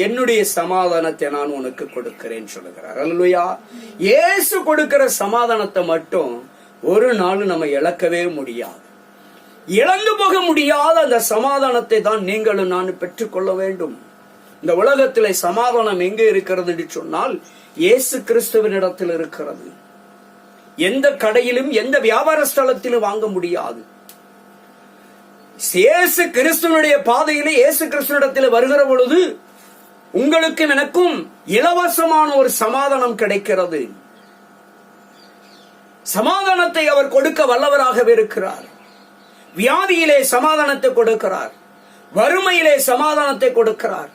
என்னுடைய சமாதானத்தை நான் உனக்கு கொடுக்கிறேன் சொல்லுகிறார். அல்லேலூயா. இயேசு கொடுக்கிற சமாதானத்தை மட்டும் ஒரு நாள் நம்ம இழக்கவே முடியாது, இழந்து போக முடியாத அந்த சமாதானத்தை தான் நீங்களும் நான் பெற்றுக்கொள்ள வேண்டும். இந்த உலகத்திலே சமாதானம் எங்கே இருக்கிறது என்று சொன்னால் இயேசு கிறிஸ்துவின் இடத்தில் இருக்கிறது. எந்த கடையிலும் எந்த வியாபார ஸ்தலத்திலும் வாங்க முடியாது. இயேசு கிறிஸ்துவனுடைய பாதையிலே இயேசு கிறிஸ்துவிடத்தில் வருகிற பொழுது உங்களுக்கும் எனக்கும் இலவசமான ஒரு சமாதானம் கிடைக்கிறது. சமாதானத்தை அவர் கொடுக்க வல்லவராகவே இருக்கிறார். வியாதியிலே சமாதானத்தை கொடுக்கிறார், வறுமையிலே சமாதானத்தை கொடுக்கிறார்,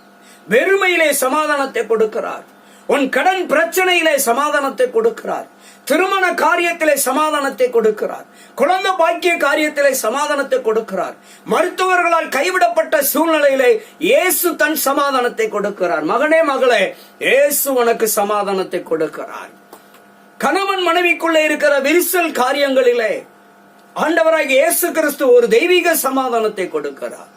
வெறுமையிலே சமாதானத்தை கொடுக்கிறார், உன் கடன் பிரச்சனையிலே சமாதானத்தை கொடுக்கிறார், திருமண காரியத்திலே சமாதானத்தை கொடுக்கிறார், குழந்தை பாக்கிய காரியத்திலே சமாதானத்தை கொடுக்கிறார், மருத்துவர்களால் கைவிடப்பட்ட சூழ்நிலையிலே இயேசு தன் சமாதானத்தை கொடுக்கிறார். மகனே மகளே, இயேசு உனக்கு சமாதானத்தை கொடுக்கிறார். கணவன் மனைவிக்குள்ளே இருக்கிற விரிசல் காரியங்களிலே ஆண்டவராகிய இயேசு கிறிஸ்து ஒரு தெய்வீக சமாதானத்தை கொடுக்கிறார்.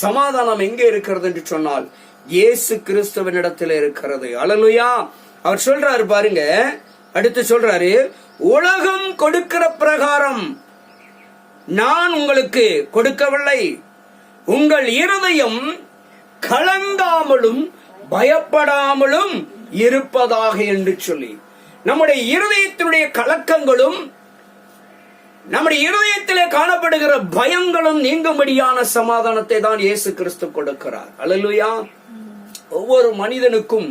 சமாதானம் எங்கே இருக்கிறது என்று சொன்னால் இயேசு கிறிஸ்துவின் இடத்துல இருக்கிறது. அல்லேலூயா. அவர் சொல்றாரு பாருங்க, அடுத்து சொல்றாரு, உலகம் கொடுக்கிற பிரகாரம் நான் உங்களுக்கு கொடுக்கவில்லை, உங்கள் இருதயம் கலங்காமலும் பயப்படாமலும் இருப்பதாக என்று சொல்லி, நம்முடைய இருதயத்தினுடைய கலக்கங்களும் நம்முடைய இருதயத்திலே காணப்படுகிற பயங்களும் நீங்கும்படியான சமாதானத்தை தான் இயேசு கிறிஸ்து கொடுக்கிறார். அல்லேலூயா. ஒவ்வொரு மனிதனுக்கும்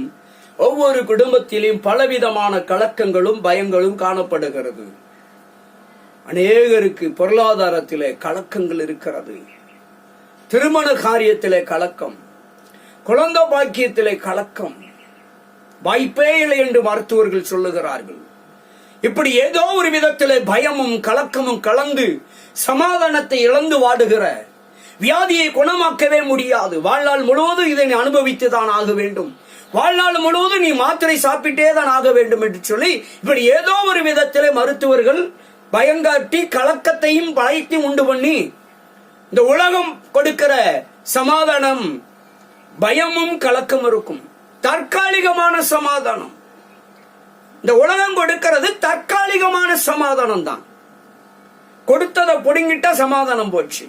ஒவ்வொரு குடும்பத்திலும் பலவிதமான கலக்கங்களும் பயங்களும் காணப்படுகிறது. அநேகருக்கு பொருளாதாரத்திலே கலக்கங்கள் இருக்கிறது, திருமண காரியத்திலே கலக்கம், குழந்தை பாக்கியத்திலே கலக்கம், வாய்ப்பே இல்லை என்று மருத்துவர்கள் சொல்லுகிறார்கள். இப்படி ஏதோ ஒரு விதத்திலே பயமும் கலக்கமும் கலந்து சமாதானத்தை இழந்து வாடுகிற, வியாதியை குணமாக்கவே முடியாது, வாழ்நாள் முழுவதும் இதை அனுபவித்துதான் ஆக வேண்டும், வாழ்நாள் முழுவதும் நீ மாத்திரை சாப்பிட்டே தான் ஆக வேண்டும் என்று சொல்லி இப்படி ஏதோ ஒரு விதத்திலே மருத்துவர்கள் பயங்காட்டி கலக்கத்தையும் பயத்தையும் உண்டு பண்ணி, இந்த உலகம் கொடுக்கிற சமாதானம் பயமும் கலக்கம் இருக்கும், தற்காலிகமான சமாதானம். இந்த உலகம் கொடுக்கிறது தற்காலிகமான சமாதானம் தான். கொடுத்ததை புடுங்கிட்டா சமாதானம் போச்சு.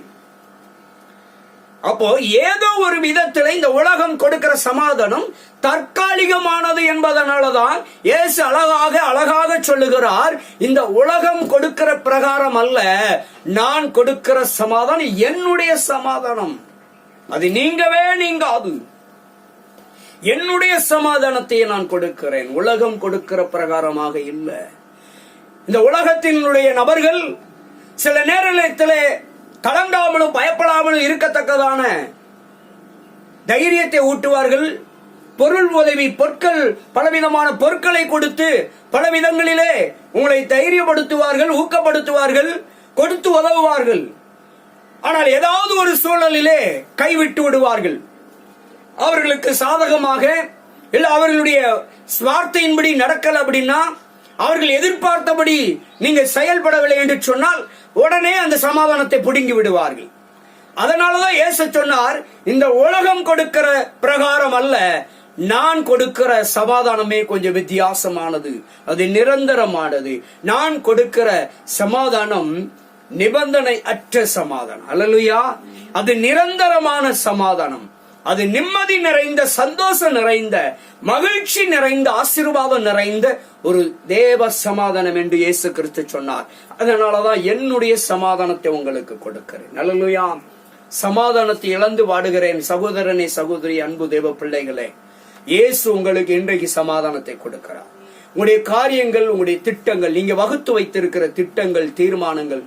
அப்போ ஏதோ ஒரு விதத்தில் இந்த உலகம் கொடுக்கிற சமாதானம் தற்காலிகமானது என்பதனாலதான் இயேசு அழகாக சொல்லுகிறார், இந்த உலகம் கொடுக்கிற பிரகாரம் அல்ல, நான் கொடுக்கிற சமாதானம் என்னுடைய சமாதானம், அது நீங்கவே நீங்காது, என்னுடைய சமாதானத்தை நான் கொடுக்கிறேன், உலகம் கொடுக்கிற பிரகாரமாக இல்லை. இந்த உலகத்தினுடைய நபர்கள் சில நேரத்திலே கலங்காமலும் பயப்படாமலும் இருக்கத்தக்கதான தைரியத்தை ஊட்டுவார்கள், பொருள் உதவி, பொருட்கள், பலவிதமான பொருட்களை கொடுத்து பலவிதங்களிலே உங்களை தைரியப்படுத்துவார்கள், ஊக்கப்படுத்துவார்கள், கொடுத்து உதவுவார்கள். ஆனால் ஏதாவது ஒரு சூழலிலே கைவிட்டு விடுவார்கள். அவர்களுக்கு சாதகமாக இல்ல அவர்களுடைய வார்த்தையின்படி நடக்கல அப்படின்னா, அவர்கள் எதிர்பார்த்தபடி நீங்க செயல்படவில்லை என்று சொன்னால் உடனே அந்த சமாதானத்தை பிடுங்கி விடுவார்கள். அதனாலதான் இயேசு சொன்னார், இந்த உலகம் கொடுக்கிற பிரகாரம் அல்ல, நான் கொடுக்கிற சமாதானமே கொஞ்சம் வித்தியாசமானது, அது நிரந்தரமானது. நான் கொடுக்கிற சமாதானம் நிபந்தனை அற்ற சமாதானம். அல்லேலூயா. அது நிரந்தரமான சமாதானம். அது நிம்மதி நிறைந்த, சந்தோஷம் நிறைந்த, மகிழ்ச்சி நிறைந்த, ஆசீர்வாதம் நிறைந்த ஒரு தேவ சமாதானம் என்று இயேசு கிறிஸ்து சொன்னார். அதனாலதான் என்னுடைய சமாதானத்தை உங்களுக்கு கொடுக்கிறேன். அல்லேலூயா. சமாதானத்தை இழந்து வாடுகிறேன் சகோதரனே, சகோதரி, அன்பு தேவ பிள்ளைகளே, இயேசு உங்களுக்கு இன்றைக்கு சமாதானத்தை கொடுக்கிறார். உங்களுடைய காரியங்கள், உங்களுடைய திட்டங்கள், நீங்க வகுத்து வைத்திருக்கிற திட்டங்கள், தீர்மானங்கள்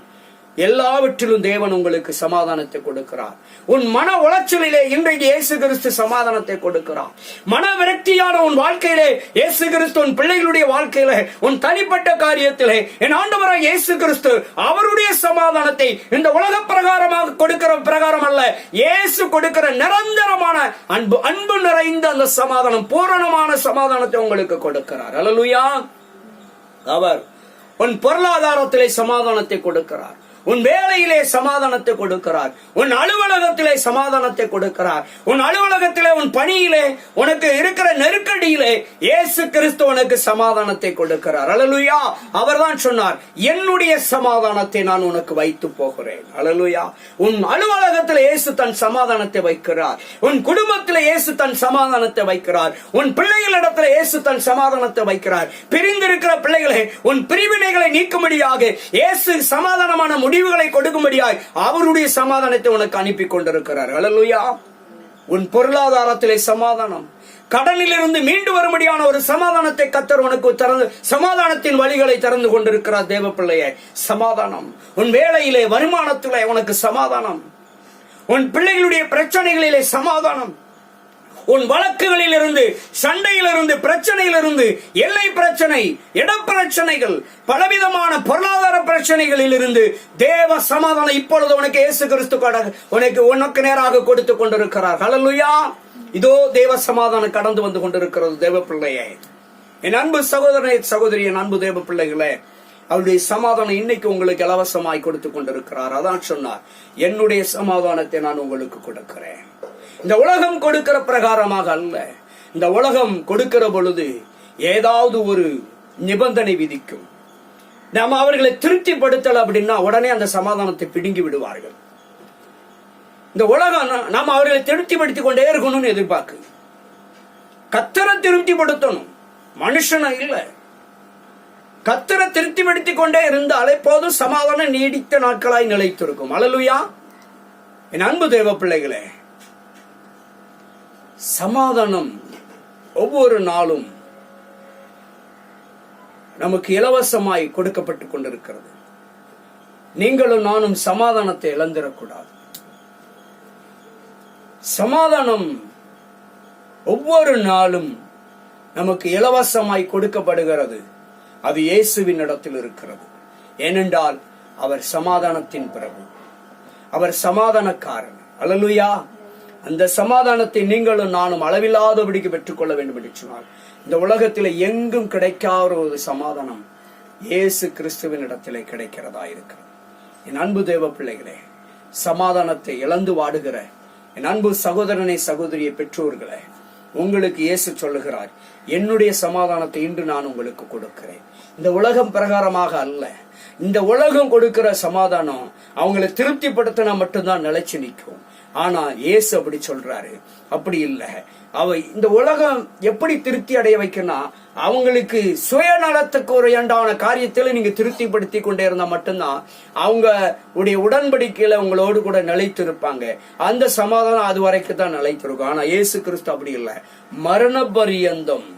எல்லாவற்றிலும் தேவன் உங்களுக்கு சமாதானத்தை கொடுக்கிறார். உன் மன உளைச்சலிலே இன்றைக்கு இயேசு கிறிஸ்து சமாதானத்தை கொடுக்கிறார். மன விரக்தியான உன் வாழ்க்கையிலே இயேசு கிறிஸ்து, உன் பிள்ளைகளுடைய வாழ்க்கையிலே, உன் தனிப்பட்ட காரியத்திலே என் ஆண்டவராகிய இயேசு கிறிஸ்து அவருடைய சமாதானத்தை இந்த உலக பிரகாரமாக கொடுக்கிற பிரகாரம் அல்ல, இயேசு கொடுக்கிற நிரந்தரமான அன்பு நிறைந்த அந்த சமாதானம், பூரணமான சமாதானத்தை உங்களுக்கு கொடுக்கிறார். அல்லேலூயா. அவர் உன் பொருளாதாரத்திலே சமாதானத்தை கொடுக்கிறார், உன் வேலையிலே சமாதானத்தை கொடுக்கிறார், உன் அலுவலகத்திலே சமாதானத்தை கொடுக்கிறார், உன் அலுவலகத்திலே, உன் பணியிலே, உனக்கு இருக்கிற நெருக்கடியிலே இயேசு கிறிஸ்து உனக்கு சமாதானத்தை கொடுக்கிறார். அல்லேலூயா. அவர்தான் சொன்னார், என்னுடைய சமாதானத்தை நான் உனக்கு வைத்து போகிறேன். அல்லேலூயா. உன் அலுவலகத்தில் இயேசு தன் சமாதானத்தை வைக்கிறார், உன் குடும்பத்தில் இயேசு தன் சமாதானத்தை வைக்கிறார், உன் பிள்ளைகளிடத்தில் இயேசு தன் சமாதானத்தை வைக்கிறார். பிரிந்திருக்கிற பிள்ளைகளை, உன் பிரிவினைகளை நீக்கும்படியாக இயேசு சமாதானமான முடிவுகளை கொடுக்கும்படியாய் அவருடைய சமாதானத்தை உனக்கு அனுப்பி கொண்டிருக்கிறார். அல்லேலூயா. உன் பொருளாதாரத்திலே சமாதானம், கடனிலிருந்து மீண்டு வரும்படியான ஒரு சமாதானத்தை கர்த்தர் உனக்கு திறந்து, சமாதானத்தின் வழிகளை திறந்து கொண்டிருக்கிறார் தேவ பிள்ளையே. சமாதானம். உன் வேலையிலே, வருமானத்திலே உனக்கு சமாதானம், உன் பிள்ளைகளுடைய பிரச்சனைகளிலே சமாதானம், உன் வழக்குகளிலிருந்து, சண்டையிலிருந்து, பிரச்சனையிலிருந்து, எல்லை பிரச்சனை, இடப்பிரச்சனைகள், பலவிதமான பொருளாதார பிரச்சனைகளில் இருந்து தேவ சமாதானம் இப்பொழுது உனக்கு இயேசு கிறிஸ்து உனக்கு நேராக கொடுத்து கொண்டிருக்கிறார். ஹல்லேலூயா. இதோ தேவ சமாதானம் கடந்து வந்து கொண்டிருக்கிறது தேவ பிள்ளையே. என் அன்பு சகோதரனே, சகோதரி, என் அன்பு தேவ பிள்ளைகளே, அவருடைய சமாதானம் இன்னைக்கு உங்களுக்கு இலவசமாய் கொடுத்து கொண்டிருக்கிறார். அதான் சொன்னார், என்னுடைய சமாதானத்தை நான் உங்களுக்கு கொடுக்கிறேன். இந்த உலகம் கொடுக்கிற பிரகாரமாக அல்ல. இந்த உலகம் கொடுக்கிற பொழுது ஏதாவது ஒரு நிபந்தனை விதிக்கும். நாம அவர்களை திருப்திப்படுத்தல அப்படின்னா உடனே அந்த சமாதானத்தை பிடுங்கி விடுவார்கள். இந்த உலகம் நாம அவர்களை திருப்திப்படுத்திக் கொண்டே இருக்கணும்னு எதிர்பார்க்கு. கர்த்தரை திருப்திப்படுத்தணும், மனுஷனை இல்ல. கர்த்தரை திருப்திப்படுத்திக் கொண்டே இருந்தாலே போதும், சமாதானம் நீடித்த நாட்களாய் நிலைத்திருக்கும். அல்லேலூயா. என் அன்பு தேவ பிள்ளைகளே, சமாதானம் ஒவ்வொரு நாளும் நமக்கு இலவசமாய் கொடுக்கப்பட்டுக் கொண்டிருக்கிறது. நீங்களும் நானும் சமாதானத்தை இழந்திடக்கூடாது. சமாதானம் ஒவ்வொரு நாளும் நமக்கு இலவசமாய் கொடுக்கப்படுகிறது. அது இயேசுவின் இடத்தில் இருக்கிறது. ஏனென்றால் அவர் சமாதானத்தின் பிரபு, அவர் சமாதானக்காரன். அல்லேலூயா. அந்த சமாதானத்தை நீங்களும் நானும் அளவில்லாதபடிக்கு பெற்றுக்கொள்ள வேண்டும் என்று சொன்னார். இந்த உலகத்தில் எங்கும் கிடைக்காத ஒரு சமாதானம் இயேசு கிறிஸ்துவின் இடத்திலே கிடைக்கிறதா இருக்கிறது. என் அன்பு தேவ பிள்ளைகளே, சமாதானத்தை இழந்து வாடுகிற என் அன்பு சகோதரனை, சகோதரியை, பெற்றோர்களே, உங்களுக்கு இயேசு சொல்லுகிறார், என்னுடைய சமாதானத்தை இன்று நான் உங்களுக்கு கொடுக்கிறேன். இந்த உலகம் பிரகாரமாக அல்ல. இந்த உலகம் கொடுக்கிற சமாதானம் அவங்களை திருப்திப்படுத்தினா மட்டும்தான் நிலைச்சு நிற்கும். ஆனா இயேசு அப்படி சொல்றாரு, அப்படி இல்லை. இந்த உலகம் எப்படி திருப்தி அடைய வைக்கணும், அவங்களுக்கு சுயநலத்துக்கு ஒரு ஏண்டான காரியத்துல நீங்க திருப்திப்படுத்தி கொண்டே இருந்தா மட்டும்தான் அவங்க உடைய உடன்படிக்கையில உங்களோடு கூட நிலைத்திருப்பாங்க. அந்த சமாதானம் அது வரைக்கும் தான் நிலைத்திருக்கும். ஆனா இயேசு கிறிஸ்து அப்படி இல்லை. மரண பரியந்தம்,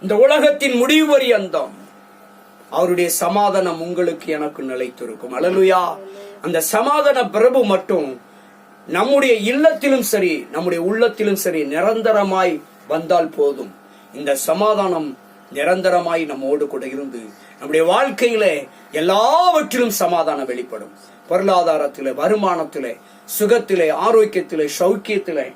இந்த உலகத்தின் முடிவு பரியந்தம் அவருடைய சமாதானம் உங்களுக்கு எனக்கு நிலைத்திருக்கும். அல்லேலூயா. அந்த சமாதான பிரபு மட்டும் நம்முடைய இல்லத்திலும் சரி, நம்முடைய உள்ளத்திலும் சரி நிரந்தரமாய் வந்தால் போதும். இந்த சமாதானம் நிரந்தரமாய் நம்மோடு கூட இருந்து நம்முடைய வாழ்க்கையிலே எல்லாவற்றிலும் சமாதானம் வெளிப்படும். பொருளாதாரத்திலே, வருமானத்திலே, சுகத்திலே, ஆரோக்கியத்திலே, சௌக்கியத்திலே,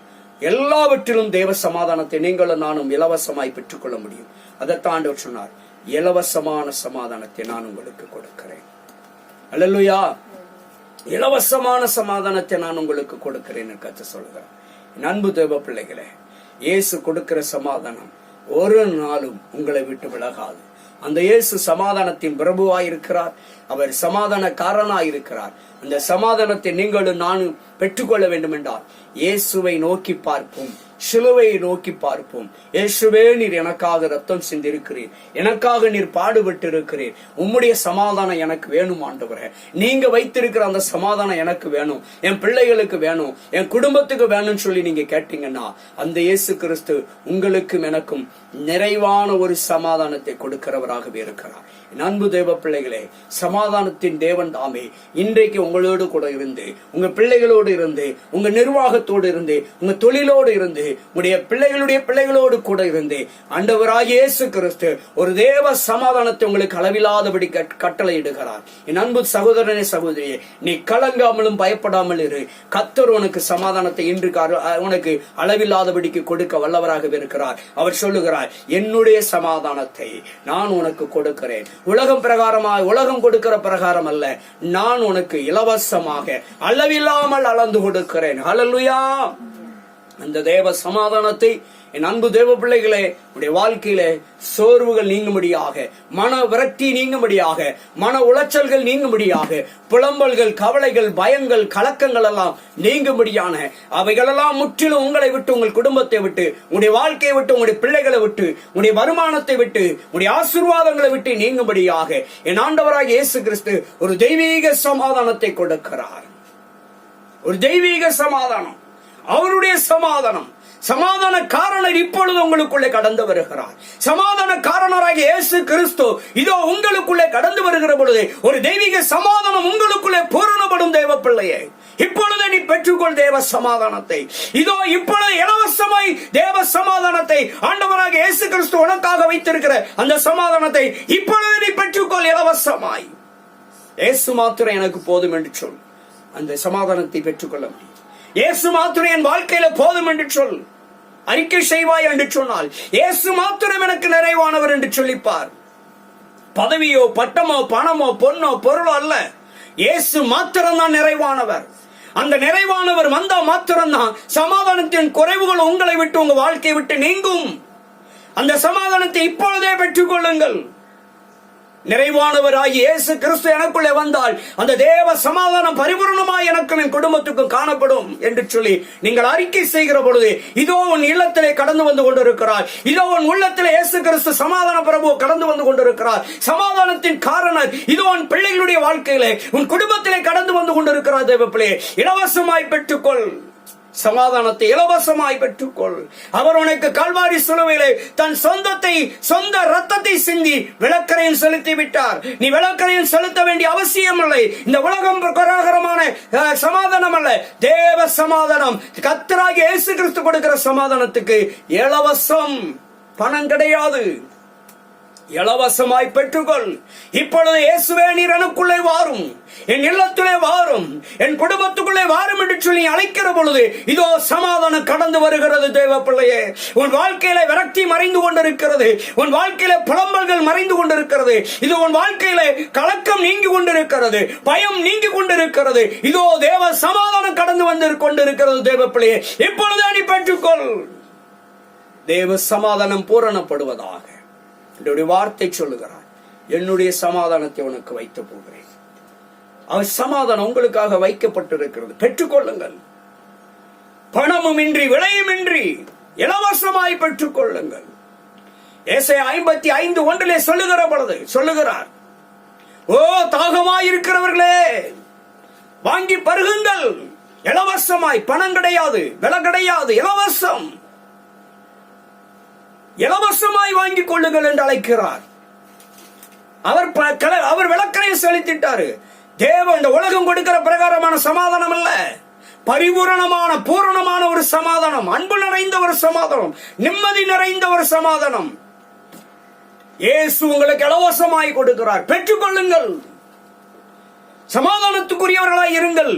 எல்லாவற்றிலும் தேவ சமாதானத்தை நீங்களும் நானும் இலவசமாய் பெற்றுக்கொள்ள முடியும். அதைத்தான் ஆண்டவர் சொன்னார், இலவசமான சமாதானத்தை நான் உங்களுக்கு கொடுக்கிறேன். அல்லேலூயா. இலவசமான சமாதானத்தை நான் உங்களுக்கு கொடுக்கிறேன் கர்த்தர் சொல்கிறார். அன்பு தேவ பிள்ளைகளே, இயேசு கொடுக்கிற சமாதானம் ஒரு நாளும் உங்களை விட்டு விலகாது. அந்த இயேசு சமாதானத்தின் பிரபுவாயிருக்கிறார். அவர் சமாதானக்காரனாயிருக்கிறார். அந்த சமாதானத்தை நீங்களும் நானும் பெற்றுக்கொள்ள வேண்டும் என்றால் இயேசுவை நோக்கி பார்ப்போம், சிலுவையை நோக்கி பார்ப்போம். இயேசுவே, நீர் எனக்காக ரத்தம் சிந்திருக்கிறீர், எனக்காக நீர் பாடுபட்டு இருக்கிறீர். உம்முடைய சமாதானம் எனக்கு வேணும் ஆண்டவரே. நீங்க வைத்திருக்கிற அந்த சமாதானம் எனக்கு வேணும், என் பிள்ளைகளுக்கு வேணும், என் குடும்பத்துக்கு வேணும்னு சொல்லி நீங்க கேட்டீங்கன்னா அந்த இயேசு கிறிஸ்து உங்களுக்கும் எனக்கும் நிறைவான ஒரு சமாதானத்தை கொடுக்கிறவராகவே இருக்கிறார். அன்பு தேவ பிள்ளைகளே, சமாதானத்தின் தேவன் தாமே இன்றைக்கு உங்களோடு கூட இருந்து, உங்க பிள்ளைகளோடு இருந்து, உங்க நிர்வாகத்தோடு இருந்து, உங்க தொழிலோடு இருந்து, உங்களுடைய பிள்ளைகளுடைய பிள்ளைகளோடு கூட இருந்து ஆண்டவராகிய இயேசு கிறிஸ்து ஒரு தேவ சமாதானத்தை உங்களுக்கு அளவில்லாதபடி கட்டளை இடுகிறார். என் அன்பு சகோதரனே, சகோதரியே, நீ கலங்காமலும் பயப்படாமல் இரு. கர்த்தர் உனக்கு சமாதானத்தை இன்று உனக்கு அளவில்லாதபடிக்கு கொடுக்க வல்லவராக இருக்கிறார். அவர் சொல்லுகிறார், என்னுடைய சமாதானத்தை நான் உனக்கு கொடுக்கிறேன். உலகம் பிரகாரமாய், உலகம் கொடுக்கிற பிரகாரம் அல்ல, நான் உனக்கு இலவசமாக அளவில்லாமல் அளந்து கொடுக்கிறேன். ஹல்லேலூயா. அந்த தேவ சமாதானத்தை என் அன்பு தேவ பிள்ளைகளே, உடைய வாழ்க்கையில சோர்வுகள் நீங்கும்படியாக, மன விரக்தி நீங்கும்படியாக, மன உளைச்சல்கள் நீங்கும்படியாக, புலம்பல்கள், கவலைகள், பயங்கள், கலக்கங்கள் எல்லாம் நீங்கும்படியான அவைகளெல்லாம் முற்றிலும் உங்களை விட்டு, உங்கள் குடும்பத்தை விட்டு, உங்களுடைய வாழ்க்கையை விட்டு, உங்களுடைய பிள்ளைகளை விட்டு, உங்களுடைய வருமானத்தை விட்டு, உங்களுடைய ஆசீர்வாதங்களை விட்டு நீங்கும்படியாக என் ஆண்டவராகிய இயேசு கிறிஸ்து ஒரு தெய்வீக சமாதானத்தை கொடுக்கிறார். ஒரு தெய்வீக சமாதானம், அவருடைய சமாதானம். சமாதான காரணர் இப்பொழுது உங்களுக்குள்ளே கடந்து வருகிறார். சமாதான காரணராகிய இயேசு கிறிஸ்து இதோ உங்களுக்குள்ளே கடந்து வருகிற பொழுது ஒரு தெய்வீக சமாதானம் உங்களுக்குள்ளே பூரணப்படும். தேவ பிள்ளையே, இப்பொழுது நீ பெற்றுக்கொள் தேவ சமாதானத்தை. இதோ இப்பொழுது இலவசமாய் தேவ சமாதானத்தை ஆண்டவராகிய இயேசு கிறிஸ்து உனக்காக வைத்திருக்கிற அந்த சமாதானத்தை இப்பொழுது நீ பெற்றுக்கொள் இலவசமாய். இயேசு மாத்திரம் எனக்கு போதும் என்று சொல், அந்த சமாதானத்தை பெற்றுக்கொள்ள முடியும். இயேசு மாத்திரம் என் வாழ்க்கையில போதும் என்று சொல், அறிக்கை செய்வாய் என்று சொன்னால் இயேசு மாத்திரம் எனக்கு நிறைவானவர் என்று சொல்லிப்பார். பதவியோ, பட்டமோ, பணமோ, பொன்னோ, பொருளோ அல்ல, இயேசு மாத்திரம் தான் நிறைவானவர். அந்த நிறைவானவர் வந்தா மாத்திரம்தான் சமாதானத்தின் குறைவுகள் உங்களை விட்டு, உங்க வாழ்க்கையை விட்டு நீங்கும். அந்த சமாதானத்தை இப்பொழுதே பெற்றுக் கொள்ளுங்கள். நிறைவானவராகி இயேசு கிறிஸ்து எனக்குள்ளே வந்தால் அந்த தேவ சமாதானம் பரிபூர்ணமாய் எனக்கும் என் குடும்பத்துக்கும் காணப்படும் என்று சொல்லி நீங்கள் அறிக்கை செய்கிற பொழுது இதோ உன் இல்லத்திலே கடந்து வந்து கொண்டிருக்கிறார். இதோ உன் உள்ளத்திலே இயேசு கிறிஸ்து சமாதான பிரபு கடந்து வந்து கொண்டிருக்கிறார். சமாதானத்தின் காரணர் இதோ உன் பிள்ளைகளுடைய வாழ்க்கையிலே, உன் குடும்பத்திலே கடந்து வந்து கொண்டிருக்கிறார். தேவ பிள்ளையே, இலவசமாய் பெற்றுக்கொள் சமாதானத்தை, இலவசமாய் பெற்றுக்கொள். அவர் உனக்கு கல்வாரி சிலுவையிலே தன் சொந்த ரத்தத்தை சிந்தி விளக்கரையும் செலுத்தி விட்டார். நீ விளக்கரையும் செலுத்த வேண்டிய அவசியம் இல்லை. இந்த உலகம் பிரகாரமான சமாதானம் அல்ல, தேவ சமாதானம், கர்த்தராகிய இயேசு கிறிஸ்து கொடுக்கிற சமாதானத்துக்கு இலவசம், பணம் கிடையாது. இலவசமாய் பெற்றுக்கொள். இப்பொழுது இயேசுவே, நீர் எனக்குள்ளே வாரும், என் இல்லத்திலே வாரும், என் குடும்பத்துக்குள்ளே வாரும் என்று சொல்லி அழைக்கிற பொழுது இதோ சமாதானம் கடந்து வருகிறது. தேவ பிள்ளையே, உன் வாழ்க்கையில விரக்தி மறைந்து கொண்டிருக்கிறது, உன் வாழ்க்கையில புலம்பல்கள் மறைந்து கொண்டிருக்கிறது, இது உன் வாழ்க்கையில கலக்கம் நீங்கி கொண்டிருக்கிறது, பயம் நீங்கி கொண்டிருக்கிறது. இதோ தேவ சமாதானம் கடந்து வந்து கொண்டிருக்கிறது. தேவ பிள்ளையே, இப்பொழுதே நீ பெற்றுக்கொள். தேவ சமாதானம் பூரணப்படுவதாக என்னுடைய வார்த்தை சொல்லுகிறார். என்னுடைய சமாதானத்தை உனக்கு வைத்து போகிறேன். அவர் சமாதானம் உங்களுக்காக வைக்கப்பட்டிருக்கிறது. பெற்றுக்கொள்ளுங்கள். பணமும் இன்றி, விலையுமின்றி இலவசமாய் பெற்றுக்கொள்ளுங்கள். ஏசாயா 55:1 சொல்லுகிற பொழுது சொல்லுகிறார், ஓ தாகமாயிருக்கிறவர்களே, வாங்கி பருகுங்கள். இலவசமாய், பணம் கிடையாது, விலை கிடையாது, இலவசம். இலவசமாய் வாங்கிக் கொள்ளுங்கள் என்று அழைக்கிறார். அவர் விளக்கரை செலுத்திட்டாரு. தேவன் இந்த உலகம் கொடுக்கிற பிரகாரமான சமாதானம் அல்ல, பரிபூரணமான பூரணமான ஒரு சமாதானம், அன்பு நிறைந்த ஒரு சமாதானம், நிம்மதி நிறைந்த ஒரு சமாதானம் இயேசு உங்களுக்கு இலவசமாய் கொடுக்கிறார். பெற்றுக்கொள்ளுங்கள். சமாதானத்துக்குரியவர்களாய் இருங்கள்.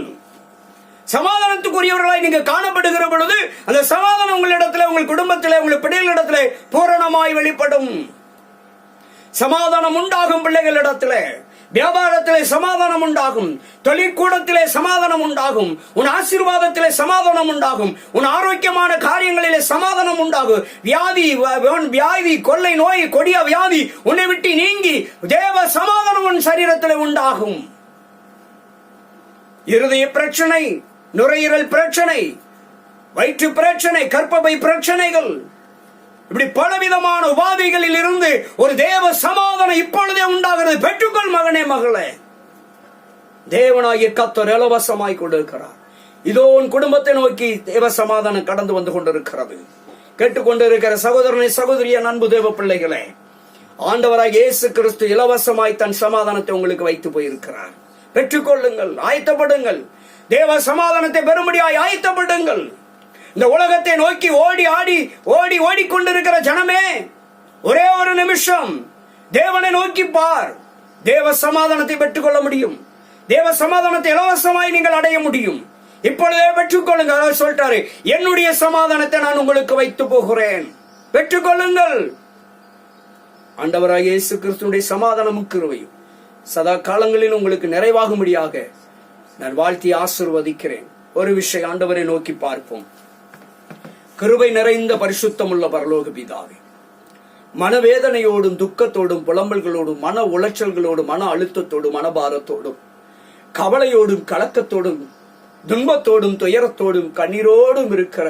சமாதானத்துக்குரியவர்களாய் நீங்க காணப்படுகிற பொழுது அந்த சமாதானம் உங்களிடத்தில், உங்கள் குடும்பத்தில், உங்கள் பிள்ளைகளிடத்தில் பூரணமாய் வெளிப்படும். சமாதானம் உண்டாகும் பிள்ளைகளிடத்தில், வியாபாரத்திலே சமாதானம் உண்டாகும், தொழிற்கூடத்திலே சமாதானம் உண்டாகும், உன் ஆசீர்வாதத்திலே சமாதானம் உண்டாகும், உன் ஆரோக்கியமான காரியங்களிலே சமாதானம் உண்டாகும். வியாதி, கொள்ளை நோய், கொடிய வியாதி உன்னை விட்டு நீங்கி தேவ சமாதானம் உன் சரீரத்திலே உண்டாகும். இருதய பிரச்சனை, நுரையீரல் பிரச்சனை, வயிற்று பிரச்சனை, கர்ப்பப்பை பிரச்சனைகள், இப்படி பலவிதமான உபாதைகளில் இருந்து ஒரு தேவ சமாதானம் இப்பொழுதே உண்டாகிறது. பெற்றுக்கொள் மகனே, மகளே. தேவனாகிய கர்த்தர் இலவசமாய் கொடுக்கிறார். இதோ உன் குடும்பத்தை நோக்கி தேவ சமாதானம் கடந்து வந்து கொண்டிருக்கிறது. கேட்டுக்கொண்டிருக்கிற சகோதரனை, சகோதரிய, அன்பு தேவ பிள்ளைகளே, ஆண்டவராகிய இயேசு கிறிஸ்து இலவசமாய் தன் சமாதானத்தை உங்களுக்கு வைத்து போயிருக்கிறார். பெற்றுக்கொள்ளுங்கள், ஆயத்தப்படுங்கள். தேவ சமாதானத்தை பெறும்படியாய் ஆயத்தப்படுங்கள். இந்த உலகத்தை நோக்கி ஓடிக்கொண்டிருக்கிற ஜனமே, ஒரே ஒரு நிமிஷம் தேவனை நோக்கி பார். தேவ சமாதானத்தை பெற்றுக்கொள்ள முடியும். தேவ சமாதானத்தை இலவசமாய் நீங்கள் அடைய முடியும். இப்பொழுதே பெற்றுக்கொள்ளுங்க. அவர் சொல்லிட்டாரு, என்னுடைய சமாதானத்தை நான் உங்களுக்கு வைத்து போகிறேன். பெற்றுக்கொள்ளுங்கள். ஆண்டவராகிய இயேசு கிறிஸ்துவினுடைய சமாதானமும் கிருபையும் சதா காலங்களில் உங்களுக்கு நிறைவாகும்படியாக நான் வாழ்த்தி ஆசீர்வதிக்கிறேன். ஒரு விஷயம் ஆண்டவரை நோக்கி பார்ப்போம். கிருபை நிறைந்த பரிசுத்தமுள்ள பரலோக பிதாவே, மனவேதனையோடும் துக்கத்தோடும் புலம்பல்களோடும் மன உளைச்சல்களோடும் மன அழுத்தத்தோடும் மனபாரத்தோடும் கவலையோடும் கலக்கத்தோடும் துன்பத்தோடும் துயரத்தோடும் கண்ணீரோடும் இருக்கிற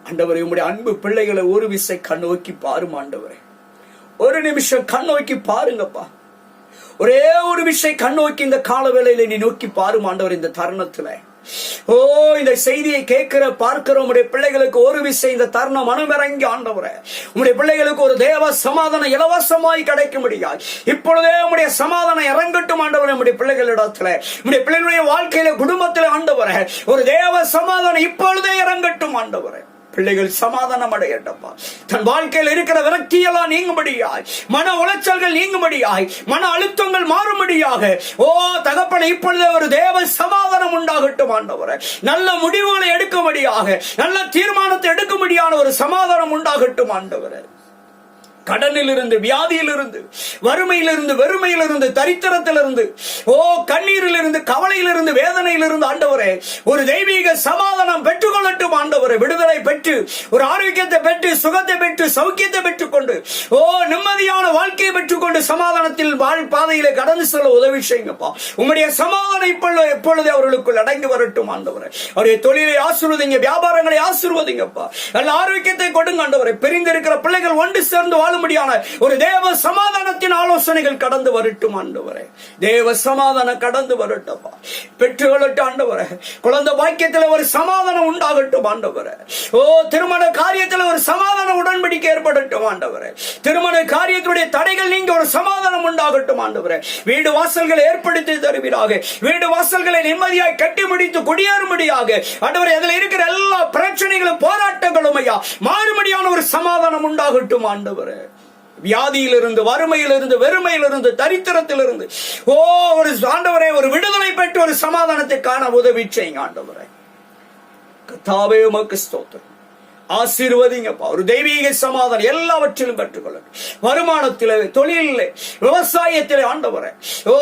ஆண்டவரே, உம்முடைய அன்பு பிள்ளைகளை ஒரு விசை கண்ணோக்கி பாரும் ஆண்டவரே. ஒரு நிமிஷம் கண்ணோக்கி பாருங்கப்பா. ஒரே ஒரு விஷயம் கண்ணோக்கி இந்த கால வேளையில நீ நோக்கி பாரும் ஆண்டவர். இந்த தருணத்துல இந்த செய்தியை கேட்கிற பார்க்கிற உடைய பிள்ளைகளுக்கு ஒரு விஷயம் இந்த தருணம் மனமிறங்கி ஆண்டவரே, உடைய பிள்ளைகளுக்கு ஒரு தேவ சமாதானம் இலவசமாய் கிடைக்க முடியாது. இப்பொழுதே உடைய சமாதானம் இறங்கட்டும் ஆண்டவரே. உடைய பிள்ளைகளிடத்துல, உடைய பிள்ளைகளுடைய வாழ்க்கையில, குடும்பத்தில ஆண்டவரே, ஒரு தேவ சமாதானம் இப்பொழுதே இறங்கட்டும் ஆண்டவரே. பிள்ளைகள் சமாதானம் அடையட்டப்பா. தன் வாழ்க்கையில் இருக்கிற விரக்தியெல்லாம் நீங்கும்படியாய், மன உளைச்சல்கள் நீங்கும்படியாய், மன அழுத்தங்கள் மாறும்படியாக தகப்பனை இப்பொழுது ஒரு தேவ சமாதானம் உண்டாகட்டும் ஆண்டவரே. நல்ல முடிவுகளை எடுக்கும்படியாக, நல்ல தீர்மானத்தை எடுக்கும்படியான ஒரு சமாதானம் உண்டாகட்டும் ஆண்டவரே. கடனிலிருந்து, வியாதியிலிருந்து, வறுமையிலிருந்து, வெறுமையிலிருந்து, தரித்திரத்திலிருந்து, கண்ணீரிலிருந்து, கவலையிலிருந்து, வேதனையிலிருந்து ஆண்டவரே ஒரு தெய்வீக சமாதானம் பெற்றுக்கொள்ளட்டும் ஆண்டவரே. விடுதலை பெற்று, ஒரு ஆரோக்கியத்தை பெற்று, சுகத்தை பெற்று, சௌக்கியத்தை பெற்றுக்கொண்டு, நிம்மதியான வாழ்க்கையை பெற்றுக்கொண்டு சமாதானத்தில் பாதையிலே கடந்து செல்ல உதவி செய்யுங்கப்பா. உம்முடைய சமாதானம் எப்பொழுது அவர்களுக்குள் அடங்கி வரட்டும் ஆண்டவரே. அவருடைய தொழிலை ஆசீர்வதிங்க, வியாபாரங்களை ஆசீர்வதிங்கப்பா. நல்ல ஆரோக்கியத்தை கொடுங்க ஆண்டவரே. பிரிந்திருக்கிற பிள்ளைகள் ஒன்று சேர்ந்து வாழும்படியான ஒரு தேவ சமாதானத்தின் ஆலோசனைகள் கடந்து வரட்டும் ஆண்டவரே. தேவ சமாதானம் கடந்து வரட்டும்பா. பெற்றுக்கொள்ளட்டும் ஆண்டவரே. குழந்தை பாக்கியத்தில் ஒரு சமாதானம் உண்டாகட்டும் ஆண்டவரே. திருமண காரியத்தில் ஒரு சமாதான உடன்படிக்கை ஏற்படட்டும் ஆண்டவரே. திருமண காரியத்துடைய தடைகள் நீங்க ஒரு சமாதானம் உண்டாகட்டும் ஆண்டவரே. வீடு வாசல்களை ஏற்படுத்தி தருவீராக. வீடு வாசல்களை நிம்மதியாய் கட்டி முடித்து குடியேறும்படியாக ஆண்டவரே, அதில் இருக்கிற எல்லா பிரச்சனைகளும் போராட்டங்களும் ஐயா மாறும்படியான ஒரு சமாதானம் உண்டாகட்டும் ஆண்டவரே. வியாதியிலிருந்து, வறுமையிலிருந்து, வெறுமையிலிருந்து, தரித்திரத்திலிருந்து ஒரு ஆண்டவரே ஒரு விடுதலை பெற்று ஒரு சமாதானத்தை காண உதவி செய்யுங்க ஆண்டவரே. கர்த்தாவே உமக்கு ஸ்தோத்திரம். ஆசீர்வதிங்கப்பா. ஒரு தெய்வீக சமாதானம் எல்லாவற்றிலும் பெற்றுக்கொள்ள, வருமானத்திலே, தொழிலிலே, விவசாயத்திலே ஆண்டவரே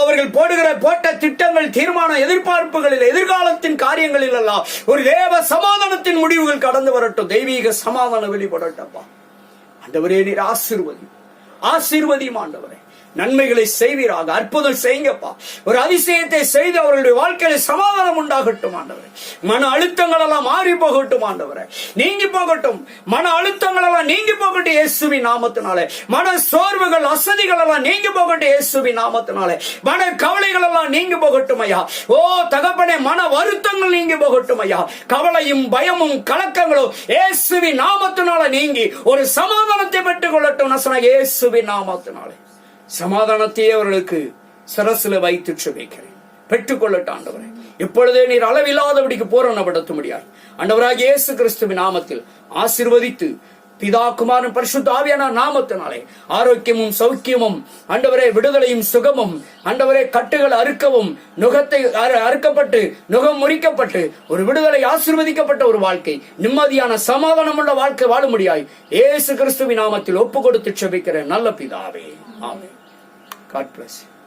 அவர்கள் போட்ட திட்டங்கள், தீர்மானம், எதிர்பார்ப்புகளில், எதிர்காலத்தின் காரியங்களில் எல்லாம் ஒரு தேவ சமாதானத்தின் முடிவுகள் கடந்து வரட்டும். தெய்வீக சமாதானம் வெளிப்படட்டப்பா ஆண்டவரே. நீர் ஆசீர்வதியும் ஆண்டவரே. நன்மைகளை செய்வீராக. அற்புதம் செய்யுங்கப்பா. ஒரு அதிசயத்தை செய்து அவர்களுடைய வாழ்க்கையில சமாதானம் உண்டாகட்டும் ஆண்டவரே. மன அழுத்தங்கள் எல்லாம் மாறி போகட்டும் ஆண்டவரே. நீங்கி போகட்டும். மன அழுத்தங்கள் எல்லாம் நீங்கி போகட்டும் இயேசுவின் நாமத்தினாலே. மன சோர்வுகள், அசதிகள் எல்லாம் நீங்கி போகட்டும் இயேசுவின் நாமத்தினாலே. மன கவலைகள் எல்லாம் நீங்கி போகட்டும் ஐயா. தகப்பனே, மன வருத்தங்கள் நீங்கி போகட்டும் ஐயா. கவலையும் பயமும் கலக்கங்களும் இயேசுவின் நாமத்தினால நீங்கி ஒரு சமாதானத்தை பெற்றுக் கொள்ளட்டும் இயேசுவின் நாமத்தினாலே. சமாதானத்தையே அவர்களுக்கு சிரசில வைத்து சுவைக்கிறேன். பெற்றுக்கொள்ளட்டும் ஆண்டவரே. இப்பொழுதே நீர் அளவில்லாதபடிக்கு பூரணப்படுத்த முடியாது. ஆண்டவராகிய இயேசு கிறிஸ்துவின் நாமத்தில் ஆசீர்வதித்து பிதா குமாரன் பரிசுத்த ஆவியானவர் நாமத்தினாலே ஆரோக்கியமும் சௌக்கியமும் ஆண்டவரே விடுதலையும் சுகமும் ஆண்டவரே கட்டுகள் அறுக்கவும் நுகத்தை அறுக்கப்பட்டு நுகம் முறிக்கப்பட்டு ஒரு விடுதலை ஆசீர்வதிக்கப்பட்ட ஒரு வாழ்க்கை நிம்மதியான சமாதானம் உள்ள வாழ்க்கை வாழ முடியாய் இயேசு கிறிஸ்துவின் நாமத்தில் ஒப்பு கொடுத்து செபிக்கிற நல்ல பிதாவே ஆமென். God bless you.